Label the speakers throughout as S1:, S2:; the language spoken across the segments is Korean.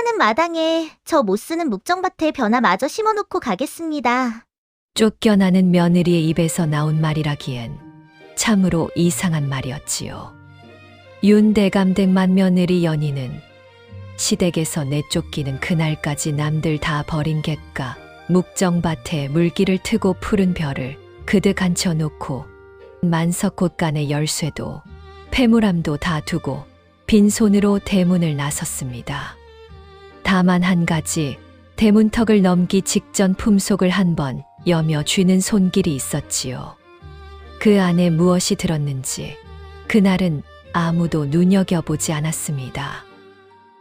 S1: 사는 마당에 저 못 쓰는 묵정밭에 벼나마저 심어놓고 가겠습니다.
S2: 쫓겨나는 며느리의 입에서 나온 말이라기엔 참으로 이상한 말이었지요. 윤대감댁 맏며느리 연희는 시댁에서 내쫓기는 그날까지 남들 다 버린 갯가 묵정밭에 물기를 트고 푸른 벼를 그득 앉혀놓고 만석 곳간의 열쇠도 폐물함도 다 두고 빈손으로 대문을 나섰습니다. 다만 한 가지 대문턱을 넘기 직전 품속을 한번 여며 쥐는 손길이 있었지요. 그 안에 무엇이 들었는지 그날은 아무도 눈여겨보지 않았습니다.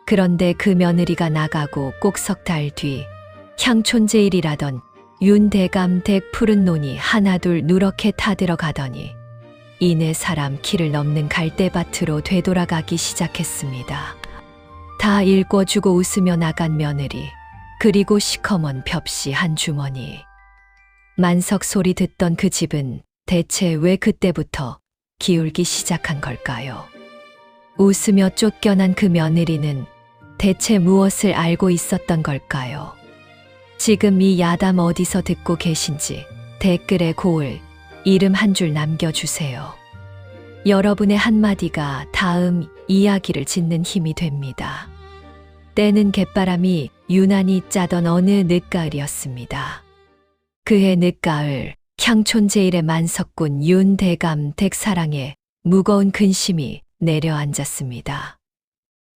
S2: 그런데 그 며느리가 나가고 꼭 석 달 뒤 향촌제일이라던 윤대감 댁 푸른 논이 하나둘 누렇게 타들어가더니 이내 사람 키를 넘는 갈대밭으로 되돌아가기 시작했습니다. 다 읽어주고 웃으며 나간 며느리, 그리고 시커먼 벽시 한 주머니. 만석 소리 듣던 그 집은 대체 왜 그때부터 기울기 시작한 걸까요? 웃으며 쫓겨난 그 며느리는 대체 무엇을 알고 있었던 걸까요? 지금 이 야담 어디서 듣고 계신지 댓글에 고을 이름 한 줄 남겨주세요. 여러분의 한마디가 다음 이야기를 짓는 힘이 됩니다. 때는 갯바람이 유난히 짜던 어느 늦가을이었습니다. 그해 늦가을 향촌제일의 만석군 윤대감 댁 사랑에 무거운 근심이 내려앉았습니다.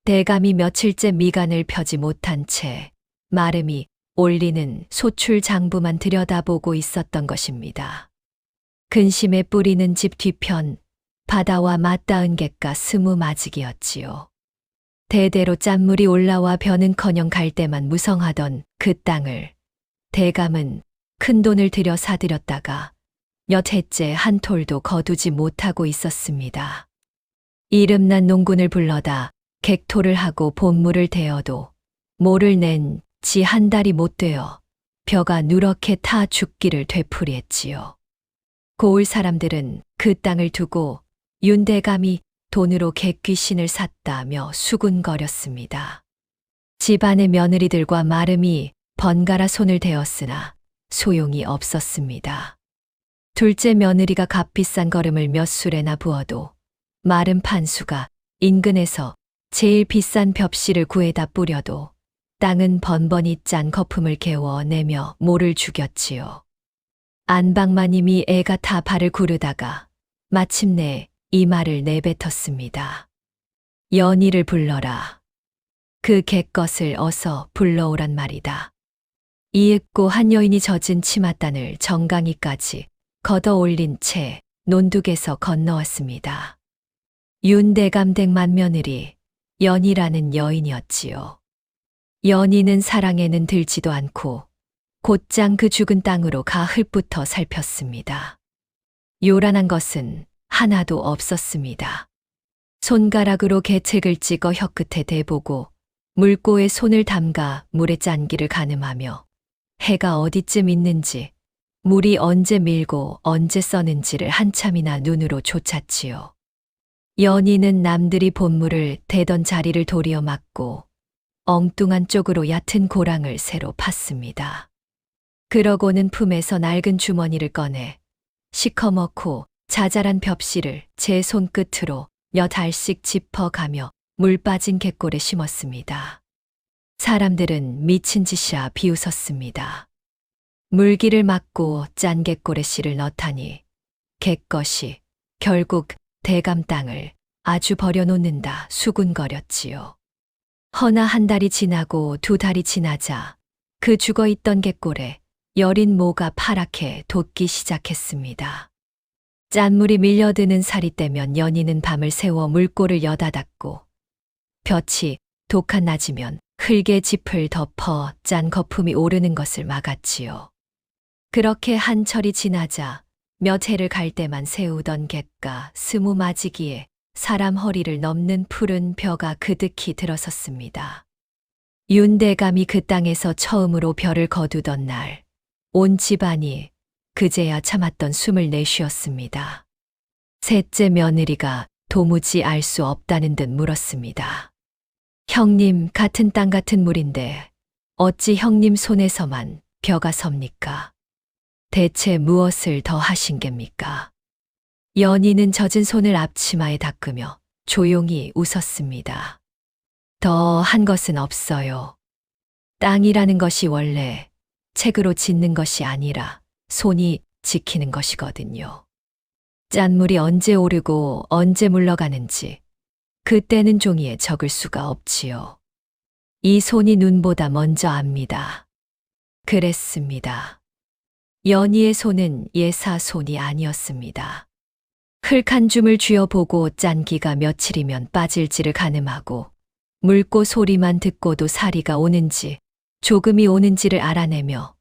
S2: 대감이 며칠째 미간을 펴지 못한 채 마름이 올리는 소출 장부만 들여다보고 있었던 것입니다. 근심의 뿌리는 집 뒤편 바다와 맞닿은 갯가 스무마직이었지요. 대대로 짠물이 올라와 벼는커녕 갈 때만 무성하던 그 땅을 대감은 큰돈을 들여 사들였다가 몇 해째 한 톨도 거두지 못하고 있었습니다. 이름난 농군을 불러다 객토를 하고 본물을 대어도 모를 낸 지 한 달이 못 되어 벼가 누렇게 타 죽기를 되풀이했지요. 고을 사람들은 그 땅을 두고 윤대감이 돈으로 객귀신을 샀다며 수군거렸습니다. 집안의 며느리들과 마름이 번갈아 손을 대었으나 소용이 없었습니다. 둘째 며느리가 값비싼 거름을 몇 술에나 부어도 마름 판수가 인근에서 제일 비싼 벽시를 구해다 뿌려도 땅은 번번이 짠 거품을 개워내며 모를 죽였지요. 안방마님이 애가 다 발을 구르다가 마침내 이 말을 내뱉었습니다. 연희를 불러라. 그 갯것을 어서 불러오란 말이다. 이윽고 한 여인이 젖은 치맛단을 정강이까지 걷어 올린 채 논둑에서 건너왔습니다. 윤대감댁 맏며느리 연희라는 여인이었지요. 연희는 사랑에는 들지도 않고 곧장 그 죽은 땅으로 가 흙부터 살폈습니다. 요란한 것은 하나도 없었습니다. 손가락으로 개책을 찍어 혀끝에 대보고 물고에 손을 담가 물의 짠기를 가늠하며 해가 어디쯤 있는지 물이 언제 밀고 언제 써는지를 한참이나 눈으로 쫓았지요. 연희는 남들이 본물을 대던 자리를 도리어 막고 엉뚱한 쪽으로 얕은 고랑을 새로 팠습니다. 그러고는 품에서 낡은 주머니를 꺼내 시커멓고 자잘한 벽시를 제 손끝으로 몇 알씩 짚어가며 물 빠진 갯골에 심었습니다. 사람들은 미친 짓이라 비웃었습니다. 물기를 막고 짠 갯골에 씨를 넣다니 갯것이 결국 대감 땅을 아주 버려놓는다 수군거렸지요. 허나 한 달이 지나고 두 달이 지나자 그 죽어있던 갯골에 여린 모가 파랗게 돋기 시작했습니다. 짠물이 밀려드는 살이 떼면 연희는 밤을 새워 물골을 여다 닫고 볕이 독한 낮이면 흙에 짚을 덮어 짠 거품이 오르는 것을 막았지요. 그렇게 한철이 지나자 몇 해를 갈 때만 세우던 갯가 스무마지기에 사람 허리를 넘는 푸른 벼가 그득히 들어섰습니다. 윤대감이 그 땅에서 처음으로 벼를 거두던 날, 온 집안이 그제야 참았던 숨을 내쉬었습니다. 셋째 며느리가 도무지 알 수 없다는 듯 물었습니다. 형님 같은 땅 같은 물인데 어찌 형님 손에서만 벼가 섭니까? 대체 무엇을 더 하신 geb니까? 연희는 젖은 손을 앞치마에 닦으며 조용히 웃었습니다. 더 한 것은 없어요. 땅이라는 것이 원래 책으로 짓는 것이 아니라 손이 지키는 것이거든요. 짠물이 언제 오르고 언제 물러가는지 그때는 종이에 적을 수가 없지요. 이 손이 눈보다 먼저 압니다. 그랬습니다. 연희의 손은 예사 손이 아니었습니다. 흙 한 줌을 쥐어보고 짠기가 며칠이면 빠질지를 가늠하고 묽고 소리만 듣고도 사리가 오는지 조금이 오는지를 알아내며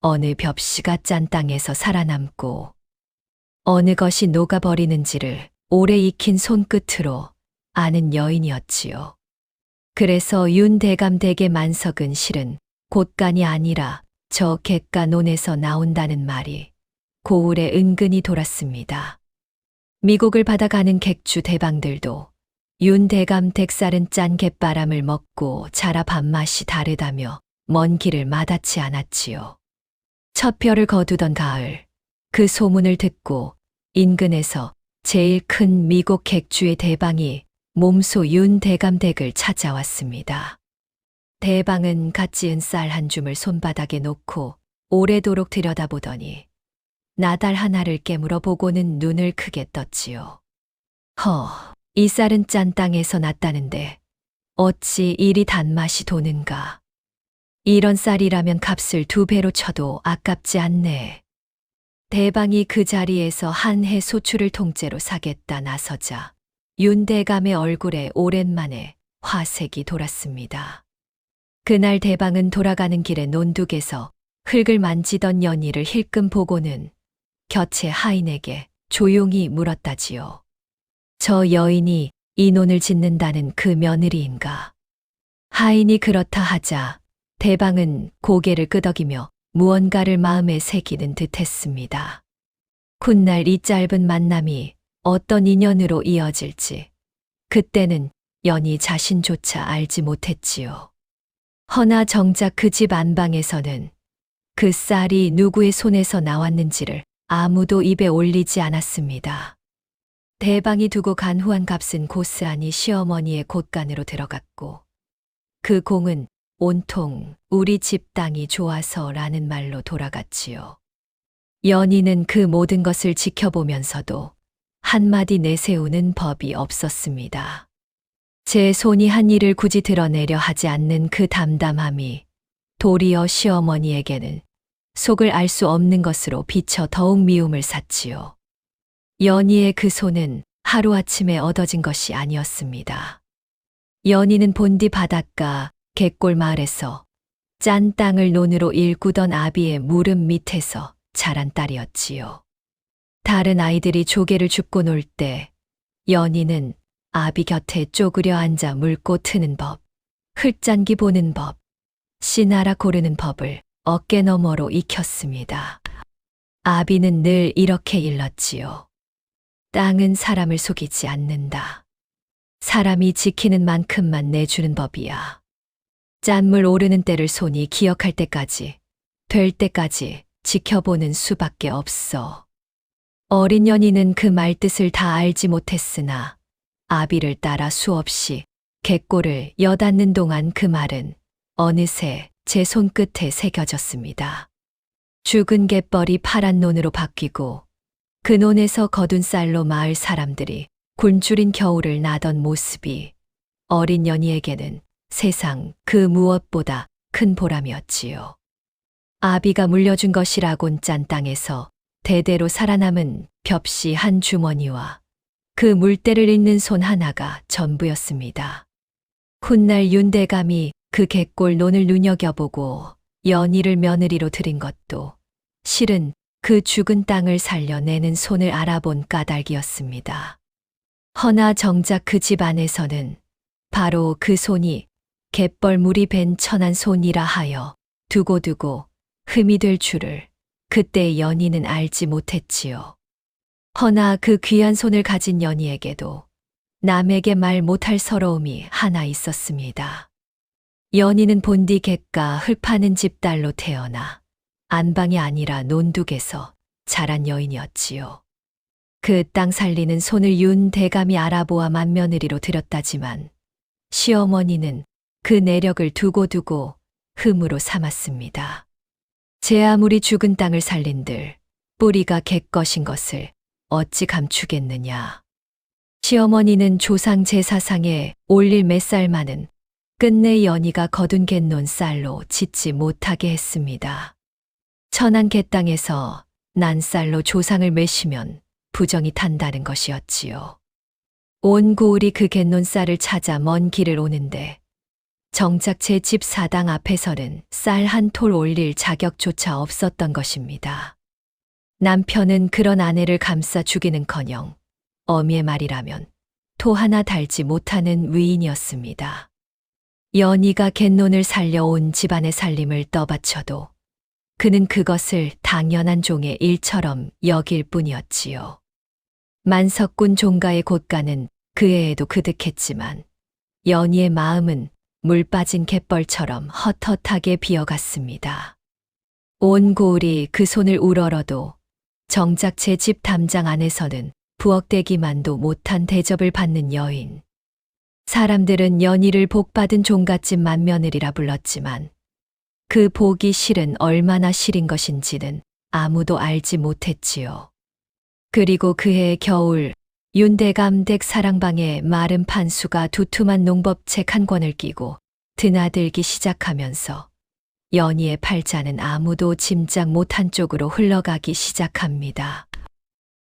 S2: 어느 벽시가 짠 땅에서 살아남고 어느 것이 녹아버리는지를 오래 익힌 손끝으로 아는 여인이었지요. 그래서 윤대감 댁의 만석은 실은 곳간이 아니라 저 객가 논에서 나온다는 말이 고을에 은근히 돌았습니다. 미국을 받아가는 객주 대방들도 윤대감 댁살은 짠 갯바람을 먹고 자라 밥맛이 다르다며 먼 길을 마다치 않았지요. 첫 벼를 거두던 가을, 그 소문을 듣고 인근에서 제일 큰 미국 객주의 대방이 몸소 윤대감 댁을 찾아왔습니다. 대방은 갓 지은 쌀 한 줌을 손바닥에 놓고 오래도록 들여다보더니 나달 하나를 깨물어 보고는 눈을 크게 떴지요. 이 쌀은 짠 땅에서 났다는데 어찌 이리 단맛이 도는가. 이런 쌀이라면 값을 2배로 쳐도 아깝지 않네. 대방이 그 자리에서 한 해 소출을 통째로 사겠다 나서자 윤대감의 얼굴에 오랜만에 화색이 돌았습니다. 그날 대방은 돌아가는 길에 논둑에서 흙을 만지던 연희를 힐끔 보고는 곁의 하인에게 조용히 물었다지요. 저 여인이 이 논을 짓는다는 그 며느리인가? 하인이 그렇다 하자 대방은 고개를 끄덕이며 무언가를 마음에 새기는 듯 했습니다. 훗날 이 짧은 만남이 어떤 인연으로 이어질지 그때는 연희 자신조차 알지 못했지요. 허나 정작 그 집 안방에서는 그 쌀이 누구의 손에서 나왔는지를 아무도 입에 올리지 않았습니다. 대방이 두고 간 후한 값은 고스란히 시어머니의 곳간으로 들어갔고 그 공은 온통 우리 집 땅이 좋아서라는 말로 돌아갔지요. 연희는 그 모든 것을 지켜보면서도 한마디 내세우는 법이 없었습니다. 제 손이 한 일을 굳이 드러내려 하지 않는 그 담담함이 도리어 시어머니에게는 속을 알 수 없는 것으로 비쳐 더욱 미움을 샀지요. 연희의 그 손은 하루아침에 얻어진 것이 아니었습니다. 연희는 본디 바닷가 갯골 마을에서 짠 땅을 논으로 일구던 아비의 무릎 밑에서 자란 딸이었지요. 다른 아이들이 조개를 줍고 놀 때 연희는 아비 곁에 쪼그려 앉아 물고 트는 법, 흙잔기 보는 법, 씨나라 고르는 법을 어깨너머로 익혔습니다. 아비는 늘 이렇게 일렀지요. 땅은 사람을 속이지 않는다. 사람이 지키는 만큼만 내주는 법이야. 짠물 오르는 때를 손이 기억할 때까지, 될 때까지 지켜보는 수밖에 없어. 어린 연희는 그 말뜻을 다 알지 못했으나 아비를 따라 수없이 갯골을 여닫는 동안 그 말은 어느새 제 손끝에 새겨졌습니다. 죽은 갯벌이 파란 논으로 바뀌고 그 논에서 거둔 쌀로 마을 사람들이 굶주린 겨울을 나던 모습이 어린 연희에게는 세상 그 무엇보다 큰 보람이었지요. 아비가 물려준 것이라곤 짠 땅에서 대대로 살아남은 벽시 한 주머니와 그 물때를 잇는 손 하나가 전부였습니다. 훗날 윤대감이 그 갯골 논을 눈여겨보고 연희를 며느리로 들인 것도 실은 그 죽은 땅을 살려내는 손을 알아본 까닭이었습니다. 허나 정작 그 집 안에서는 바로 그 손이 갯벌물이 밴 천한 손이라 하여 두고두고 흠이 될 줄을 그때 연희는 알지 못했지요. 허나 그 귀한 손을 가진 연희에게도 남에게 말 못할 서러움이 하나 있었습니다. 연희는 본디 객가 흙 파는 집 딸로 태어나 안방이 아니라 논둑에서 자란 여인이었지요. 그 땅 살리는 손을 윤 대감이 알아보아 맏며느리로 들였다지만 시어머니는 그 내력을 두고두고 흠으로 삼았습니다. 제 아무리 죽은 땅을 살린들 뿌리가 객 것인 것을 어찌 감추겠느냐. 시어머니는 조상 제사상에 올릴 맷살만은 끝내 연희가 거둔 갯논 쌀로 짓지 못하게 했습니다. 천안 갯땅에서 난 쌀로 조상을 매시면 부정이 탄다는 것이었지요. 온 고을이 그 갯논 쌀을 찾아 먼 길을 오는데 정작 제 집 사당 앞에서는 쌀 한 톨 올릴 자격조차 없었던 것입니다. 남편은 그런 아내를 감싸 죽이는커녕 어미의 말이라면 토 하나 달지 못하는 위인이었습니다. 연희가 갯논을 살려온 집안의 살림을 떠받쳐도 그는 그것을 당연한 종의 일처럼 여길 뿐이었지요. 만석군 종가의 곳간은 그 애에도 그득했지만 연희의 마음은 물 빠진 갯벌처럼 헛헛하게 비어갔습니다. 온 고을이 그 손을 우러러도 정작 제 집 담장 안에서는 부엌대기만도 못한 대접을 받는 여인. 사람들은 연희를 복받은 종갓집 맏며느리라 불렀지만 그 복이 실은 얼마나 실인 것인지는 아무도 알지 못했지요. 그리고 그해 겨울 윤대감 댁 사랑방에 마른 판수가 두툼한 농법책 한 권을 끼고 드나들기 시작하면서 연희의 팔자는 아무도 짐작 못한 쪽으로 흘러가기 시작합니다.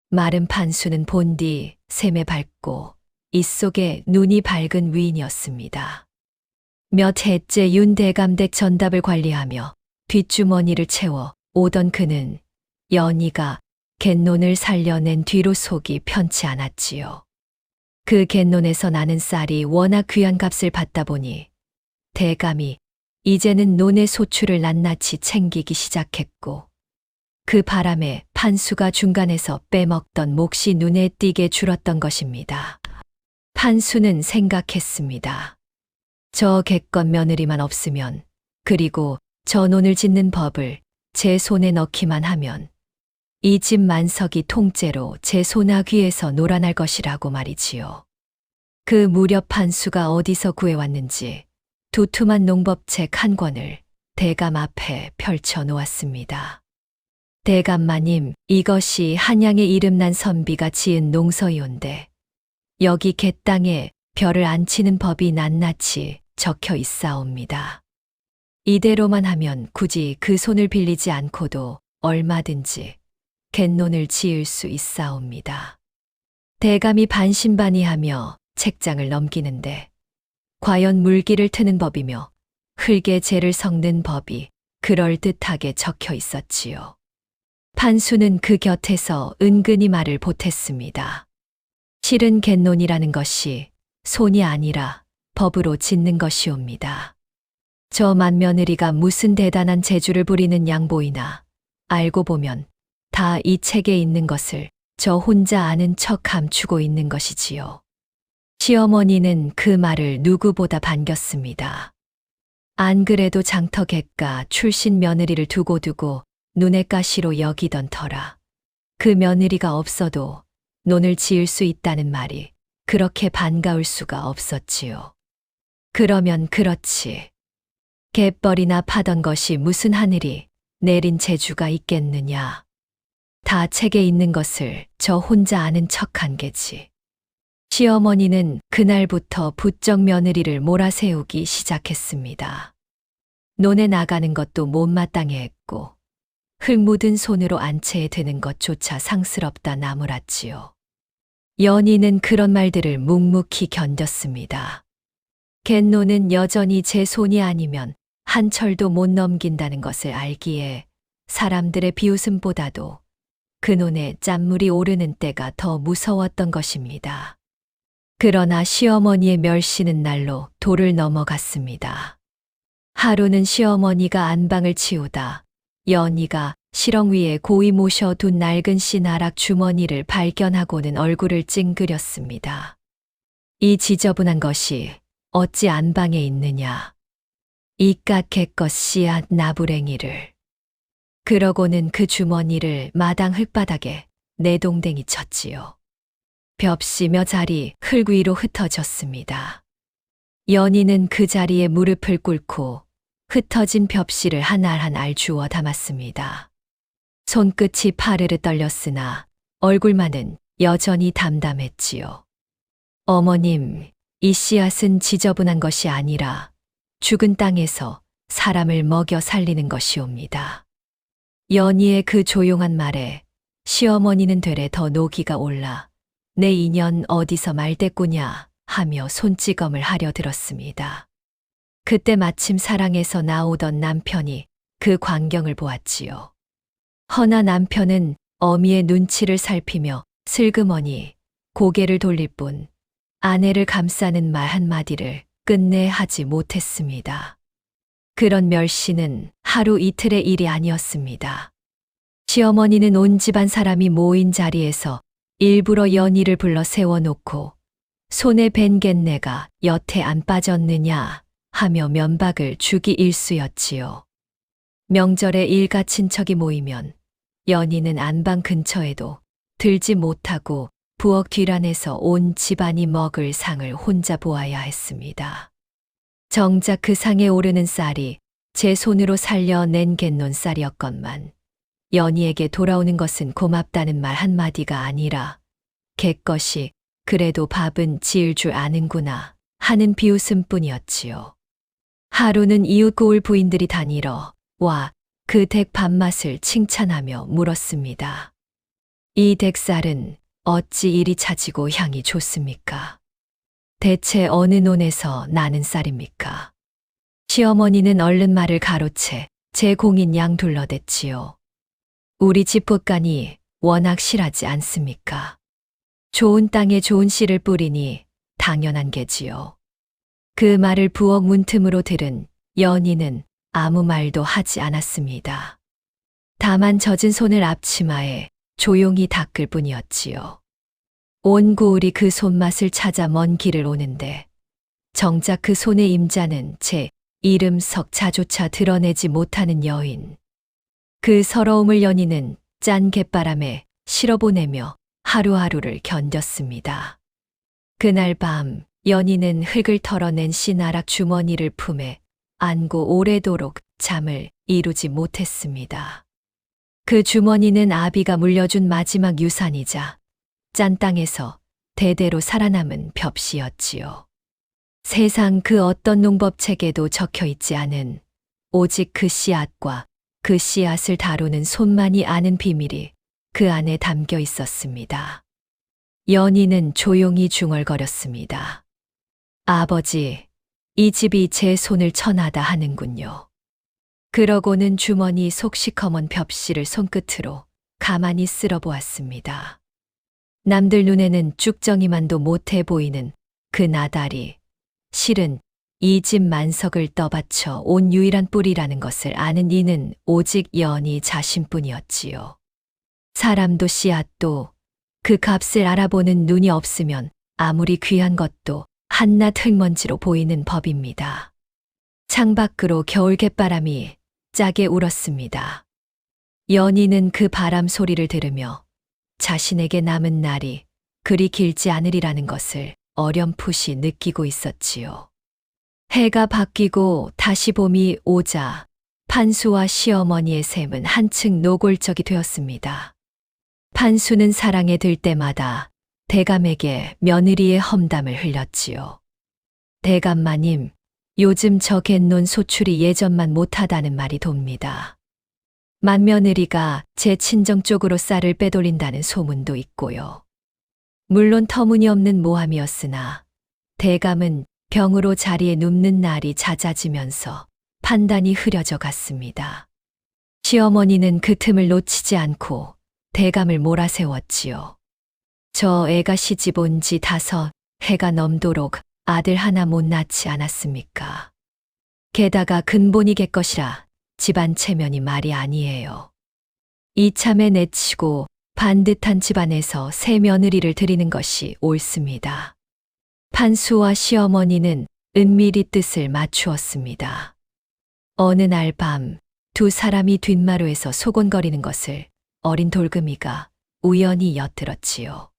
S2: 마른 판수는 본디 샘에 밝고 이 속에 눈이 밝은 위인이었습니다. 몇 해째 윤대감 댁 전답을 관리하며 뒷주머니를 채워 오던 그는 연희가 갯논을 살려낸 뒤로 속이 편치 않았지요. 그 갯논에서 나는 쌀이 워낙 귀한 값을 받다 보니 대감이 이제는 논의 소출을 낱낱이 챙기기 시작했고 그 바람에 판수가 중간에서 빼먹던 몫이 눈에 띄게 줄었던 것입니다. 판수는 생각했습니다. 저 객건 며느리만 없으면 그리고 저 논을 짓는 법을 제 손에 넣기만 하면 이 집 만석이 통째로 제 소나귀에서 놀아날 것이라고 말이지요. 그 무렵 판수가 어디서 구해왔는지 두툼한 농법책 한 권을 대감 앞에 펼쳐 놓았습니다. 대감마님, 이것이 한양의 이름난 선비가 지은 농서이온데 여기 갯땅에 별을 안 치는 법이 낱낱이 적혀 있사옵니다. 이대로만 하면 굳이 그 손을 빌리지 않고도 얼마든지 갯논을 지을 수 있사옵니다. 대감이 반신반의하며 책장을 넘기는데 과연 물기를 트는 법이며 흙에 재를 섞는 법이 그럴듯하게 적혀 있었지요. 판수는 그 곁에서 은근히 말을 보탰습니다. 실은 갯논이라는 것이 손이 아니라 법으로 짓는 것이옵니다. 저 맏며느리가 무슨 대단한 재주를 부리는 양보이나 알고 보면 다 이 책에 있는 것을 저 혼자 아는 척 감추고 있는 것이지요. 시어머니는 그 말을 누구보다 반겼습니다. 안 그래도 장터객가 출신 며느리를 두고두고 눈의 가시로 여기던 터라 그 며느리가 없어도 논을 지을 수 있다는 말이 그렇게 반가울 수가 없었지요. 그러면 그렇지. 갯벌이나 파던 것이 무슨 하늘이 내린 재주가 있겠느냐. 다 책에 있는 것을 저 혼자 아는 척한 게지. 시어머니는 그날부터 부쩍 며느리를 몰아세우기 시작했습니다. 논에 나가는 것도 못마땅해 했고 흙 묻은 손으로 안채에 드는 것조차 상스럽다 나무랐지요. 연희는 그런 말들을 묵묵히 견뎠습니다. 갯논은 여전히 제 손이 아니면 한 철도 못 넘긴다는 것을 알기에 사람들의 비웃음보다도 그 논에 짠물이 오르는 때가 더 무서웠던 것입니다. 그러나 시어머니의 멸시는 날로 도를 넘어갔습니다. 하루는 시어머니가 안방을 치우다 연희가 시렁 위에 고이 모셔둔 낡은 씨 나락 주머니를 발견하고는 얼굴을 찡그렸습니다. 이 지저분한 것이 어찌 안방에 있느냐. 이깟 씨앗 나부랭이를. 그러고는 그 주머니를 마당 흙바닥에 내동댕이 쳤지요. 벽시며 자리 흙 위로 흩어졌습니다. 연희는 그 자리에 무릎을 꿇고 흩어진 벽시를 한 알 한 알 주워 담았습니다. 손끝이 파르르 떨렸으나 얼굴만은 여전히 담담했지요. 어머님, 이 씨앗은 지저분한 것이 아니라 죽은 땅에서 사람을 먹여 살리는 것이옵니다. 연희의 그 조용한 말에 시어머니는 되레 더 노기가 올라 내 인연 어디서 말대꾸냐 하며 손찌검을 하려 들었습니다. 그때 마침 사랑에서 나오던 남편이 그 광경을 보았지요. 허나 남편은 어미의 눈치를 살피며 슬그머니 고개를 돌릴 뿐 아내를 감싸는 말 한마디를 끝내 하지 못했습니다. 그런 멸시는 하루 이틀의 일이 아니었습니다. 시어머니는 온 집안 사람이 모인 자리에서 일부러 연희를 불러 세워놓고 손에 벤 갯내가 여태 안 빠졌느냐 하며 면박을 주기 일쑤였지요. 명절에 일가 친척이 모이면 연희는 안방 근처에도 들지 못하고 부엌 뒤란에서 온 집안이 먹을 상을 혼자 보아야 했습니다. 정작 그 상에 오르는 쌀이 제 손으로 살려낸 갯논 쌀이었건만 연희에게 돌아오는 것은 고맙다는 말 한마디가 아니라 갯것이 그래도 밥은 지을 줄 아는구나 하는 비웃음뿐이었지요. 하루는 이웃 고을 부인들이 다니러 와 그 댁 밥맛을 칭찬하며 물었습니다. 이 댁쌀은 어찌 이리 차지고 향이 좋습니까? 대체 어느 논에서 나는 쌀입니까? 시어머니는 얼른 말을 가로채 제 공인 양 둘러댔지요. 우리 집 붓간이 워낙 실하지 않습니까? 좋은 땅에 좋은 씨를 뿌리니 당연한 게지요. 그 말을 부엌 문틈으로 들은 연희는 아무 말도 하지 않았습니다. 다만 젖은 손을 앞치마에 조용히 닦을 뿐이었지요. 온 고을이 그 손맛을 찾아 먼 길을 오는데 정작 그 손의 임자는 제 이름 석자조차 드러내지 못하는 여인. 그 서러움을 연희는 짠 갯바람에 실어보내며 하루하루를 견뎠습니다. 그날 밤 연희는 흙을 털어낸 씨나락 주머니를 품에 안고 오래도록 잠을 이루지 못했습니다. 그 주머니는 아비가 물려준 마지막 유산이자 짠 땅에서 대대로 살아남은 벽시였지요. 세상 그 어떤 농법책에도 적혀 있지 않은 오직 그 씨앗과 그 씨앗을 다루는 손만이 아는 비밀이 그 안에 담겨 있었습니다. 연희는 조용히 중얼거렸습니다. 아버지, 이 집이 제 손을 쳐나다 하는군요. 그러고는 주머니 속 시커먼 벽시를 손끝으로 가만히 쓸어보았습니다. 남들 눈에는 쭉정이만도 못해 보이는 그 나달이 실은 이 집 만석을 떠받쳐 온 유일한 뿌리라는 것을 아는 이는 오직 연희 자신뿐이었지요. 사람도 씨앗도 그 값을 알아보는 눈이 없으면 아무리 귀한 것도 한낱 흙먼지로 보이는 법입니다. 창밖으로 겨울 갯바람이 짜게 울었습니다. 연희는 그 바람 소리를 들으며 자신에게 남은 날이 그리 길지 않으리라는 것을 어렴풋이 느끼고 있었지요. 해가 바뀌고 다시 봄이 오자 판수와 시어머니의 셈은 한층 노골적이 되었습니다. 판수는 사랑에 들 때마다 대감에게 며느리의 험담을 흘렸지요. 대감마님, 요즘 저 갯논 소출이 예전만 못하다는 말이 돕니다. 맏며느리가 제 친정 쪽으로 쌀을 빼돌린다는 소문도 있고요. 물론 터무니없는 모함이었으나 대감은 병으로 자리에 눕는 날이 잦아지면서 판단이 흐려져 갔습니다. 시어머니는 그 틈을 놓치지 않고 대감을 몰아세웠지요. 저 애가 시집 온 지 5해가 넘도록 아들 하나 못 낳지 않았습니까? 게다가 근본이겠것이라 집안 체면이 말이 아니에요. 이참에 내치고 반듯한 집안에서 새 며느리를 들이는 것이 옳습니다. 판수와 시어머니는 은밀히 뜻을 맞추었습니다. 어느 날 밤 두 사람이 뒷마루에서 소곤거리는 것을 어린 돌금이가 우연히 엿들었지요.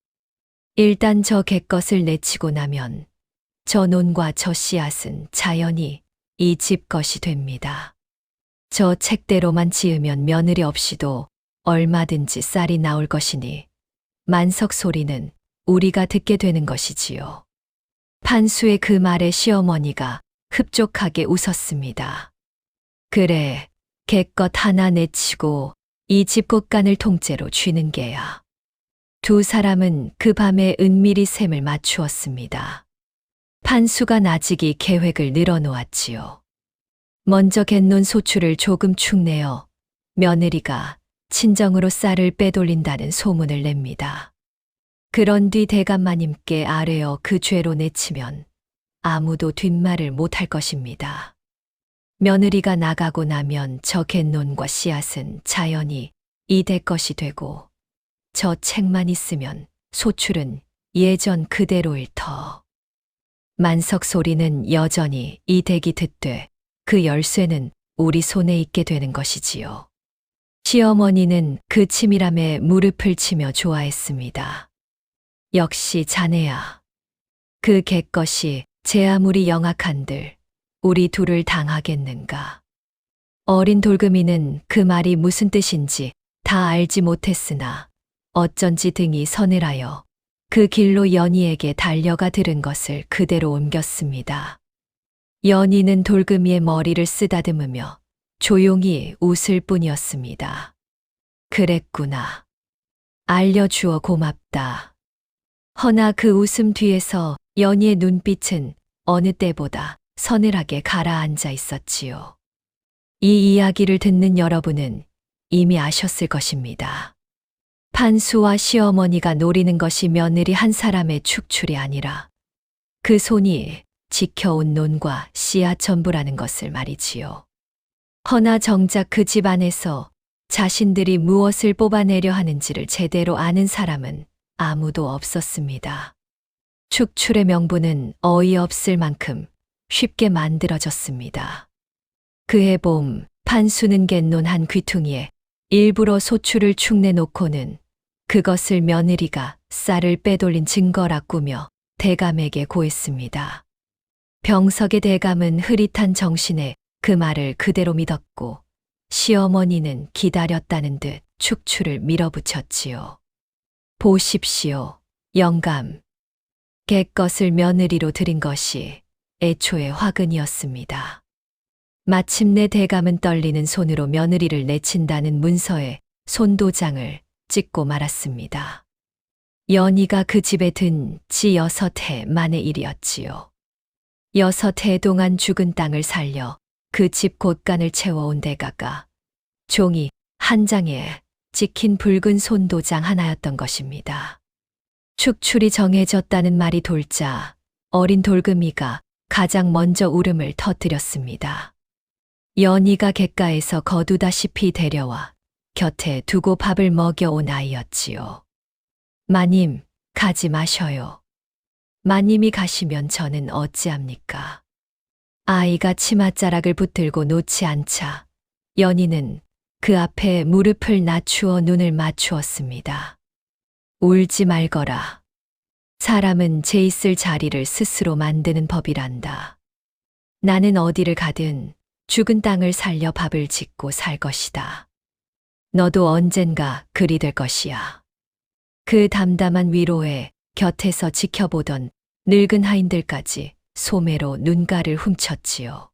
S2: 일단 저 갯것을 내치고 나면 저 논과 저 씨앗은 자연히 이 집 것이 됩니다. 저 책대로만 지으면 며느리 없이도 얼마든지 쌀이 나올 것이니 만석 소리는 우리가 듣게 되는 것이지요. 판수의 그 말에 시어머니가 흡족하게 웃었습니다. 그래, 갯것 하나 내치고 이 집 곳간을 통째로 쥐는 게야. 두 사람은 그 밤에 은밀히 셈을 맞추었습니다. 판수가 나직이 계획을 늘어놓았지요. 먼저 갯논 소출을 조금 축내어 며느리가 친정으로 쌀을 빼돌린다는 소문을 냅니다. 그런 뒤 대감마님께 아뢰어 그 죄로 내치면 아무도 뒷말을 못할 것입니다. 며느리가 나가고 나면 저 갯논과 씨앗은 자연히 이대 것이 되고 저 책만 있으면 소출은 예전 그대로일 터. 만석 소리는 여전히 이 댁이 듣되 그 열쇠는 우리 손에 있게 되는 것이지요. 시어머니는 그 치밀함에 무릎을 치며 좋아했습니다. 역시 자네야. 그 갯것이 제 아무리 영악한들 우리 둘을 당하겠는가. 어린 돌금이는 그 말이 무슨 뜻인지 다 알지 못했으나 어쩐지 등이 서늘하여 그 길로 연희에게 달려가 들은 것을 그대로 옮겼습니다. 연희는 돌금이의 머리를 쓰다듬으며 조용히 웃을 뿐이었습니다. 그랬구나. 알려주어 고맙다. 허나 그 웃음 뒤에서 연희의 눈빛은 어느 때보다 서늘하게 가라앉아 있었지요. 이 이야기를 듣는 여러분은 이미 아셨을 것입니다. 판수와 시어머니가 노리는 것이 며느리 한 사람의 축출이 아니라 그 손이 지켜온 논과 씨앗 전부라는 것을 말이지요. 허나 정작 그 집 안에서 자신들이 무엇을 뽑아내려 하는지를 제대로 아는 사람은 아무도 없었습니다. 축출의 명분은 어이없을 만큼 쉽게 만들어졌습니다. 그해 봄 판수는 갯논 한 귀퉁이에 일부러 소출을 축내놓고는 그것을 며느리가 쌀을 빼돌린 증거라 꾸며 대감에게 고했습니다. 병석의 대감은 흐릿한 정신에 그 말을 그대로 믿었고 시어머니는 기다렸다는 듯 축출을 밀어붙였지요. 보십시오, 영감. 갯것을 며느리로 드린 것이 애초의 화근이었습니다. 마침내 대감은 떨리는 손으로 며느리를 내친다는 문서에 손도장을 찍고 말았습니다. 연희가 그 집에 든 지 6해 만의 일이었지요. 6해 동안 죽은 땅을 살려 그 집 곳간을 채워온 대가가 종이 한 장에 찍힌 붉은 손도장 하나였던 것입니다. 축출이 정해졌다는 말이 돌자 어린 돌금이가 가장 먼저 울음을 터뜨렸습니다. 연희가 갯가에서 거두다시피 데려와 곁에 두고 밥을 먹여온 아이였지요. 마님, 가지 마셔요. 마님이 가시면 저는 어찌합니까? 아이가 치맛자락을 붙들고 놓지 않자 연희는 그 앞에 무릎을 낮추어 눈을 맞추었습니다. 울지 말거라. 사람은 제 있을 자리를 스스로 만드는 법이란다. 나는 어디를 가든 죽은 땅을 살려 밥을 짓고 살 것이다. 너도 언젠가 그리 될 것이야. 그 담담한 위로에 곁에서 지켜보던 늙은 하인들까지 소매로 눈가를 훔쳤지요.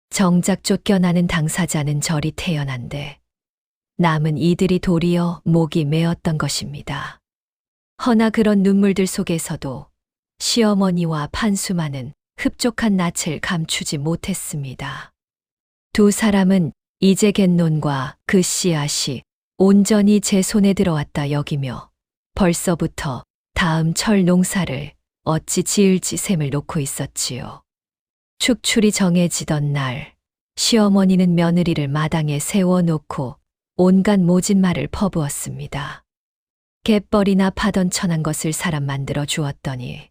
S2: 정작 쫓겨나는 당사자는 저리 태연한데 남은 이들이 도리어 목이 메었던 것입니다. 허나 그런 눈물들 속에서도 시어머니와 판수만은 흡족한 낯을 감추지 못했습니다. 두 사람은 이제 갯논과 그 씨앗이 온전히 제 손에 들어왔다 여기며 벌써부터 다음 철 농사를 어찌 지을지 셈을 놓고 있었지요. 축출이 정해지던 날 시어머니는 며느리를 마당에 세워놓고 온갖 모진 말을 퍼부었습니다. 갯벌이나 파던 천한 것을 사람 만들어 주었더니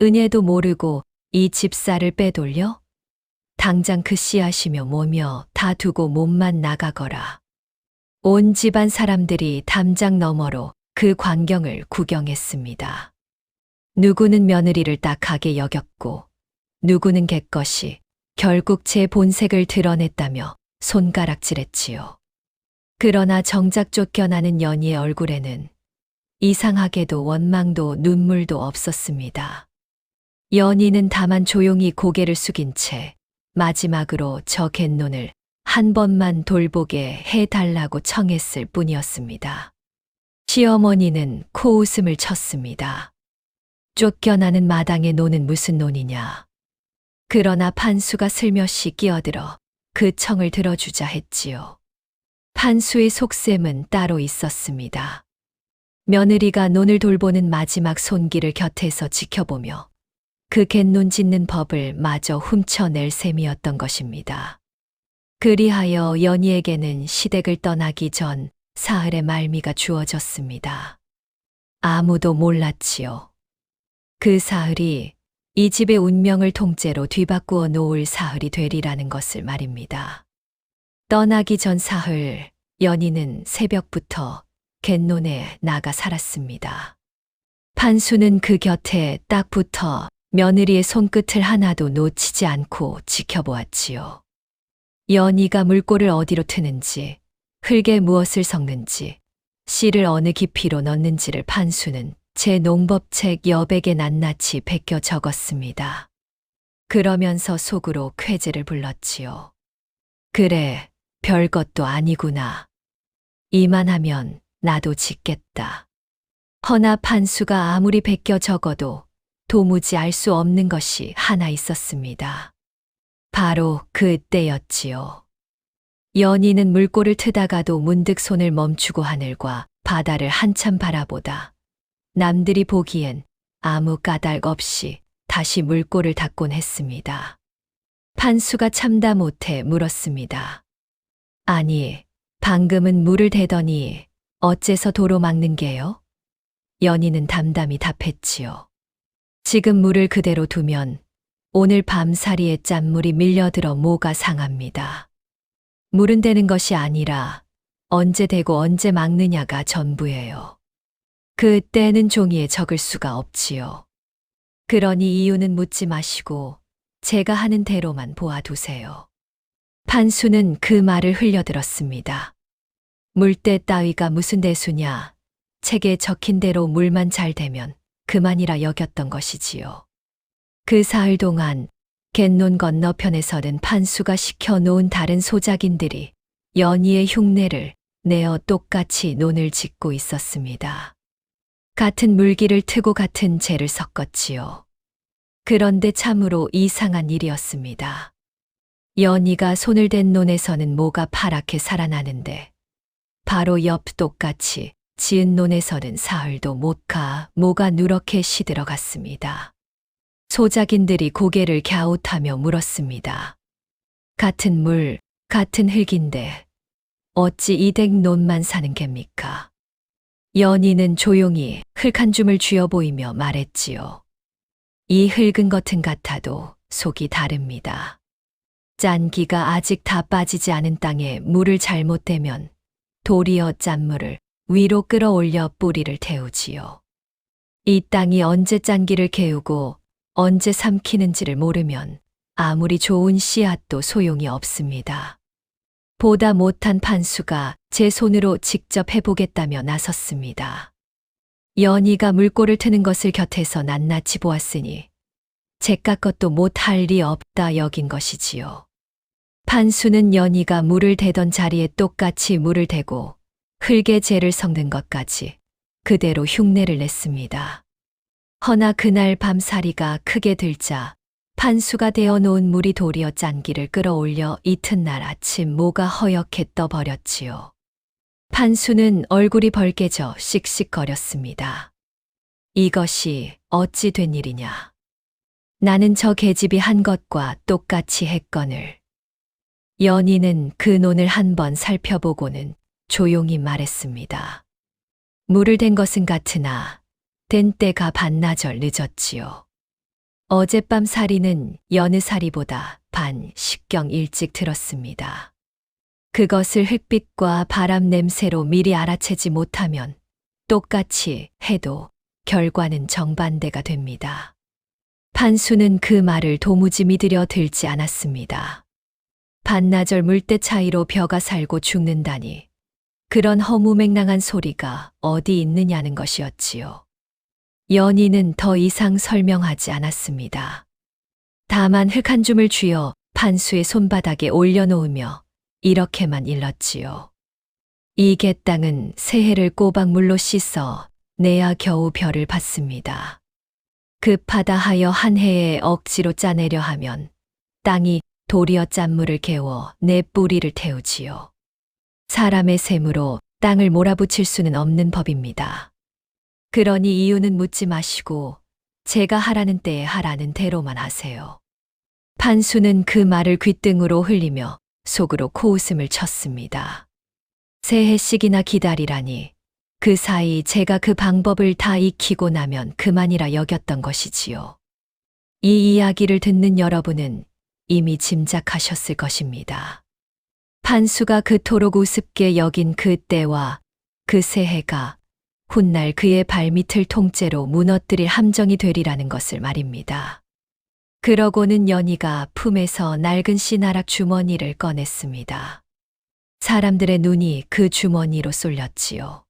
S2: 은혜도 모르고 이 집사를 빼돌려? 당장 그 씨앗이며 뭐며 다 두고 몸만 나가거라. 온 집안 사람들이 담장 너머로 그 광경을 구경했습니다. 누구는 며느리를 딱하게 여겼고 누구는 객것이 결국 제 본색을 드러냈다며 손가락질했지요. 그러나 정작 쫓겨나는 연희의 얼굴에는 이상하게도 원망도 눈물도 없었습니다. 연희는 다만 조용히 고개를 숙인 채 마지막으로 저 갯논을 한 번만 돌보게 해달라고 청했을 뿐이었습니다. 시어머니는 코웃음을 쳤습니다. 쫓겨나는 마당의 논은 무슨 논이냐. 그러나 판수가 슬며시 끼어들어 그 청을 들어주자 했지요. 판수의 속셈은 따로 있었습니다. 며느리가 논을 돌보는 마지막 손길을 곁에서 지켜보며 그 갯논 짓는 법을 마저 훔쳐낼 셈이었던 것입니다. 그리하여 연희에게는 시댁을 떠나기 전 사흘의 말미가 주어졌습니다. 아무도 몰랐지요. 그 사흘이 이 집의 운명을 통째로 뒤바꾸어 놓을 사흘이 되리라는 것을 말입니다. 떠나기 전 사흘, 연희는 새벽부터 갯논에 나가 살았습니다. 판수는 그 곁에 딱 붙어 며느리의 손끝을 하나도 놓치지 않고 지켜보았지요. 연희가 물꼬를 어디로 트는지, 흙에 무엇을 섞는지, 씨를 어느 깊이로 넣는지를 판수는 제 농법책 여백에 낱낱이 베껴 적었습니다. 그러면서 속으로 쾌재를 불렀지요. 그래, 별것도 아니구나. 이만하면 나도 짓겠다. 허나 판수가 아무리 베껴 적어도 도무지 알 수 없는 것이 하나 있었습니다. 바로 그때였지요. 연희는 물꼬를 트다가도 문득 손을 멈추고 하늘과 바다를 한참 바라보다 남들이 보기엔 아무 까닭 없이 다시 물꼬를 닫곤 했습니다. 판수가 참다 못해 물었습니다. 아니, 방금은 물을 대더니 어째서 도로 막는 게요? 연희는 담담히 답했지요. 지금 물을 그대로 두면 오늘 밤사리에 짠물이 밀려들어 모가 상합니다. 물은 되는 것이 아니라 언제 되고 언제 막느냐가 전부예요. 그때는 종이에 적을 수가 없지요. 그러니 이유는 묻지 마시고 제가 하는 대로만 보아두세요. 판수는 그 말을 흘려들었습니다. 물때 따위가 무슨 대수냐. 책에 적힌 대로 물만 잘 되면 그만이라 여겼던 것이지요. 그 사흘 동안 갯논 건너편에서는 판수가 시켜놓은 다른 소작인들이 연희의 흉내를 내어 똑같이 논을 짓고 있었습니다. 같은 물기를 트고 같은 재를 섞었지요. 그런데 참으로 이상한 일이었습니다. 연희가 손을 댄 논에서는 모가 파랗게 살아나는데 바로 옆 똑같이 지은 논에서는 사흘도 못 가 모가 누렇게 시들어갔습니다. 소작인들이 고개를 갸웃하며 물었습니다. 같은 물, 같은 흙인데 어찌 이댁 논만 사는 겝니까? 연희는 조용히 흙 한 줌을 쥐어 보이며 말했지요. 이 흙은 겉은 같아도 속이 다릅니다. 짠기가 아직 다 빠지지 않은 땅에 물을 잘못 대면 도리어 짠물을 위로 끌어올려 뿌리를 태우지요. 이 땅이 언제 짠기를 개우고 언제 삼키는지를 모르면 아무리 좋은 씨앗도 소용이 없습니다. 보다 못한 판수가 제 손으로 직접 해보겠다며 나섰습니다. 연희가 물꼬를 트는 것을 곁에서 낱낱이 보았으니 제깟 것도 못할 리 없다 여긴 것이지요. 판수는 연희가 물을 대던 자리에 똑같이 물을 대고 흙에 재를 섞는 것까지 그대로 흉내를 냈습니다. 허나 그날 밤사리가 크게 들자 판수가 데워 놓은 물이 도리어 짠기를 끌어올려 이튿날 아침 모가 허옇게 떠버렸지요. 판수는 얼굴이 벌개져 씩씩거렸습니다. 이것이 어찌 된 일이냐. 나는 저 계집이 한 것과 똑같이 했거늘. 연희는 그 논을 한번 살펴보고는 조용히 말했습니다. 물을 댄 것은 같으나 댄 때가 반나절 늦었지요. 어젯밤 사리는 여느 사리보다 반 십경 일찍 들었습니다. 그것을 흙빛과 바람 냄새로 미리 알아채지 못하면 똑같이 해도 결과는 정반대가 됩니다. 판수는 그 말을 도무지 믿으려 들지 않았습니다. 반나절 물때 차이로 벼가 살고 죽는다니 그런 허무맹랑한 소리가 어디 있느냐는 것이었지요. 연희는 더 이상 설명하지 않았습니다. 다만 흙 한 줌을 쥐어 판수의 손바닥에 올려놓으며 이렇게만 일렀지요. 이 갯땅은 새해를 꼬박물로 씻어 내야 겨우 별을 받습니다. 급하다 하여 한 해에 억지로 짜내려 하면 땅이 도리어 짠물을 개워 내 뿌리를 태우지요. 사람의 셈으로 땅을 몰아붙일 수는 없는 법입니다. 그러니 이유는 묻지 마시고 제가 하라는 때에 하라는 대로만 하세요. 판수는 그 말을 귓등으로 흘리며 속으로 코웃음을 쳤습니다. 새해씩이나 기다리라니 그 사이 제가 그 방법을 다 익히고 나면 그만이라 여겼던 것이지요. 이 이야기를 듣는 여러분은 이미 짐작하셨을 것입니다. 판수가 그토록 우습게 여긴 그 때와 그 새해가 훗날 그의 발밑을 통째로 무너뜨릴 함정이 되리라는 것을 말입니다. 그러고는 연희가 품에서 낡은 씨나락 주머니를 꺼냈습니다. 사람들의 눈이 그 주머니로 쏠렸지요.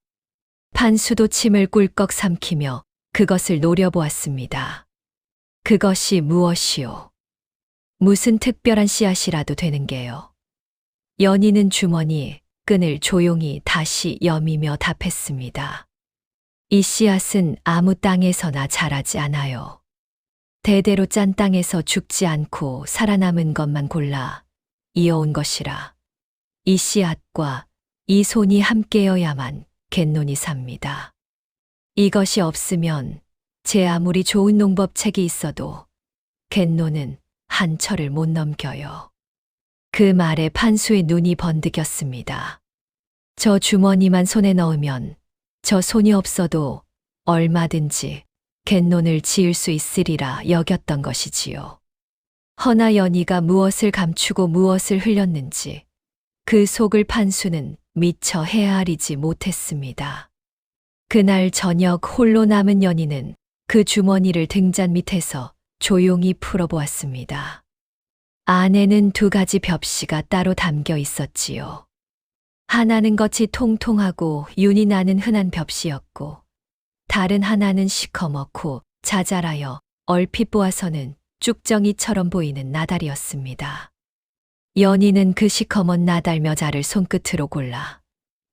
S2: 판수도 침을 꿀꺽 삼키며 그것을 노려보았습니다. 그것이 무엇이요? 무슨 특별한 씨앗이라도 되는 게요. 연희는 주머니 끈을 조용히 다시 여미며 답했습니다. 이 씨앗은 아무 땅에서나 자라지 않아요. 대대로 짠 땅에서 죽지 않고 살아남은 것만 골라 이어온 것이라 이 씨앗과 이 손이 함께여야만 갯논이 삽니다. 이것이 없으면 제 아무리 좋은 농법책이 있어도 갯논은 한 철을 못 넘겨요. 그 말에 판수의 눈이 번득였습니다. 저 주머니만 손에 넣으면 저 손이 없어도 얼마든지 갯논을 지을 수 있으리라 여겼던 것이지요. 허나 연희가 무엇을 감추고 무엇을 흘렸는지 그 속을 판수는 미처 헤아리지 못했습니다. 그날 저녁 홀로 남은 연희는 그 주머니를 등잔 밑에서 조용히 풀어보았습니다. 안에는 두 가지 벽시가 따로 담겨 있었지요. 하나는 겉이 통통하고 윤이 나는 흔한 벽시였고 다른 하나는 시커멓고 자잘하여 얼핏 보아서는 쭉정이처럼 보이는 나달이었습니다. 연희는 그 시커먼 나달 묘자를 손끝으로 골라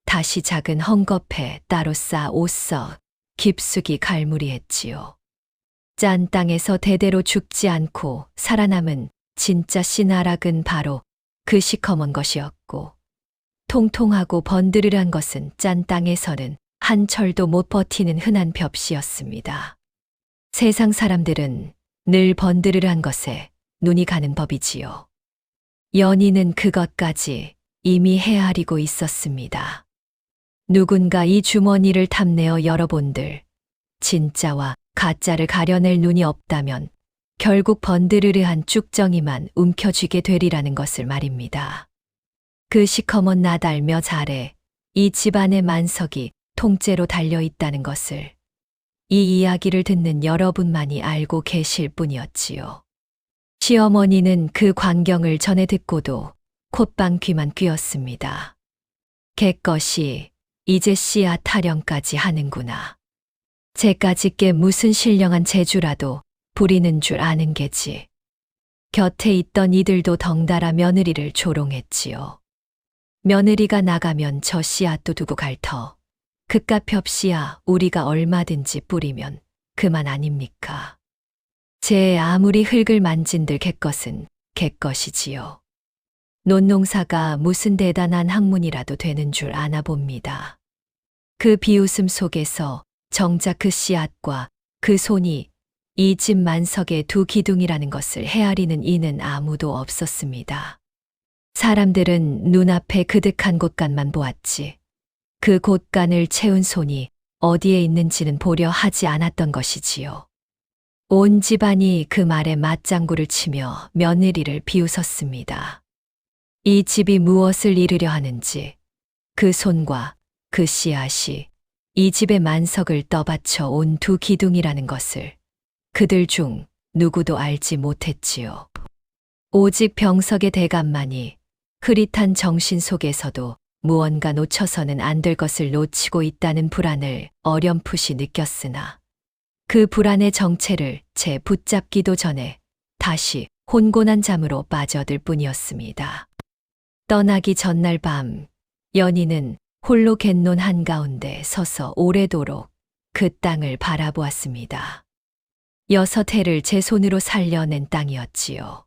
S2: 다시 작은 헝겊에 따로 싸 옷서 깊숙이 갈무리했지요. 짠 땅에서 대대로 죽지 않고 살아남은 진짜 씨나락은 바로 그 시커먼 것이었고 통통하고 번드르란 것은 짠 땅에서는 한 철도 못 버티는 흔한 벽시였습니다. 세상 사람들은 늘 번드르란 것에 눈이 가는 법이지요. 연희는 그것까지 이미 헤아리고 있었습니다. 누군가 이 주머니를 탐내어 열어본들 진짜와 가짜를 가려낼 눈이 없다면 결국 번드르르한 쭉정이만 움켜쥐게 되리라는 것을 말입니다. 그 시커먼 나달 몇 아래 이 집안의 만석이 통째로 달려있다는 것을 이 이야기를 듣는 여러분만이 알고 계실 뿐이었지요. 시어머니는 그 광경을 전에 듣고도 콧방 귀만 뀌었습니다. 객것이 이제 씨앗 타령까지 하는구나. 쟤까지 게 무슨 신령한 재주라도 부리는 줄 아는 게지. 곁에 있던 이들도 덩달아 며느리를 조롱했지요. 며느리가 나가면 저 씨앗도 두고 갈 터. 그깟 벽씨야 우리가 얼마든지 뿌리면 그만 아닙니까? 제 아무리 흙을 만진들 갯것은 갯것이지요. 논농사가 무슨 대단한 학문이라도 되는 줄 아나 봅니다. 그 비웃음 속에서 정작 그 씨앗과 그 손이 이 집 만석의 두 기둥이라는 것을 헤아리는 이는 아무도 없었습니다. 사람들은 눈앞에 그득한 곳간만 보았지 그 곳간을 채운 손이 어디에 있는지는 보려 하지 않았던 것이지요. 온 집안이 그 말에 맞장구를 치며 며느리를 비웃었습니다. 이 집이 무엇을 이루려 하는지, 그 손과 그 씨앗이 이 집의 만석을 떠받쳐 온 두 기둥이라는 것을 그들 중 누구도 알지 못했지요. 오직 병석의 대감만이 흐릿한 정신 속에서도 무언가 놓쳐서는 안 될 것을 놓치고 있다는 불안을 어렴풋이 느꼈으나 그 불안의 정체를 채 붙잡기도 전에 다시 혼곤한 잠으로 빠져들 뿐이었습니다. 떠나기 전날 밤, 연희는 홀로 갯논 한가운데 서서 오래도록 그 땅을 바라보았습니다. 6해를 제 손으로 살려낸 땅이었지요.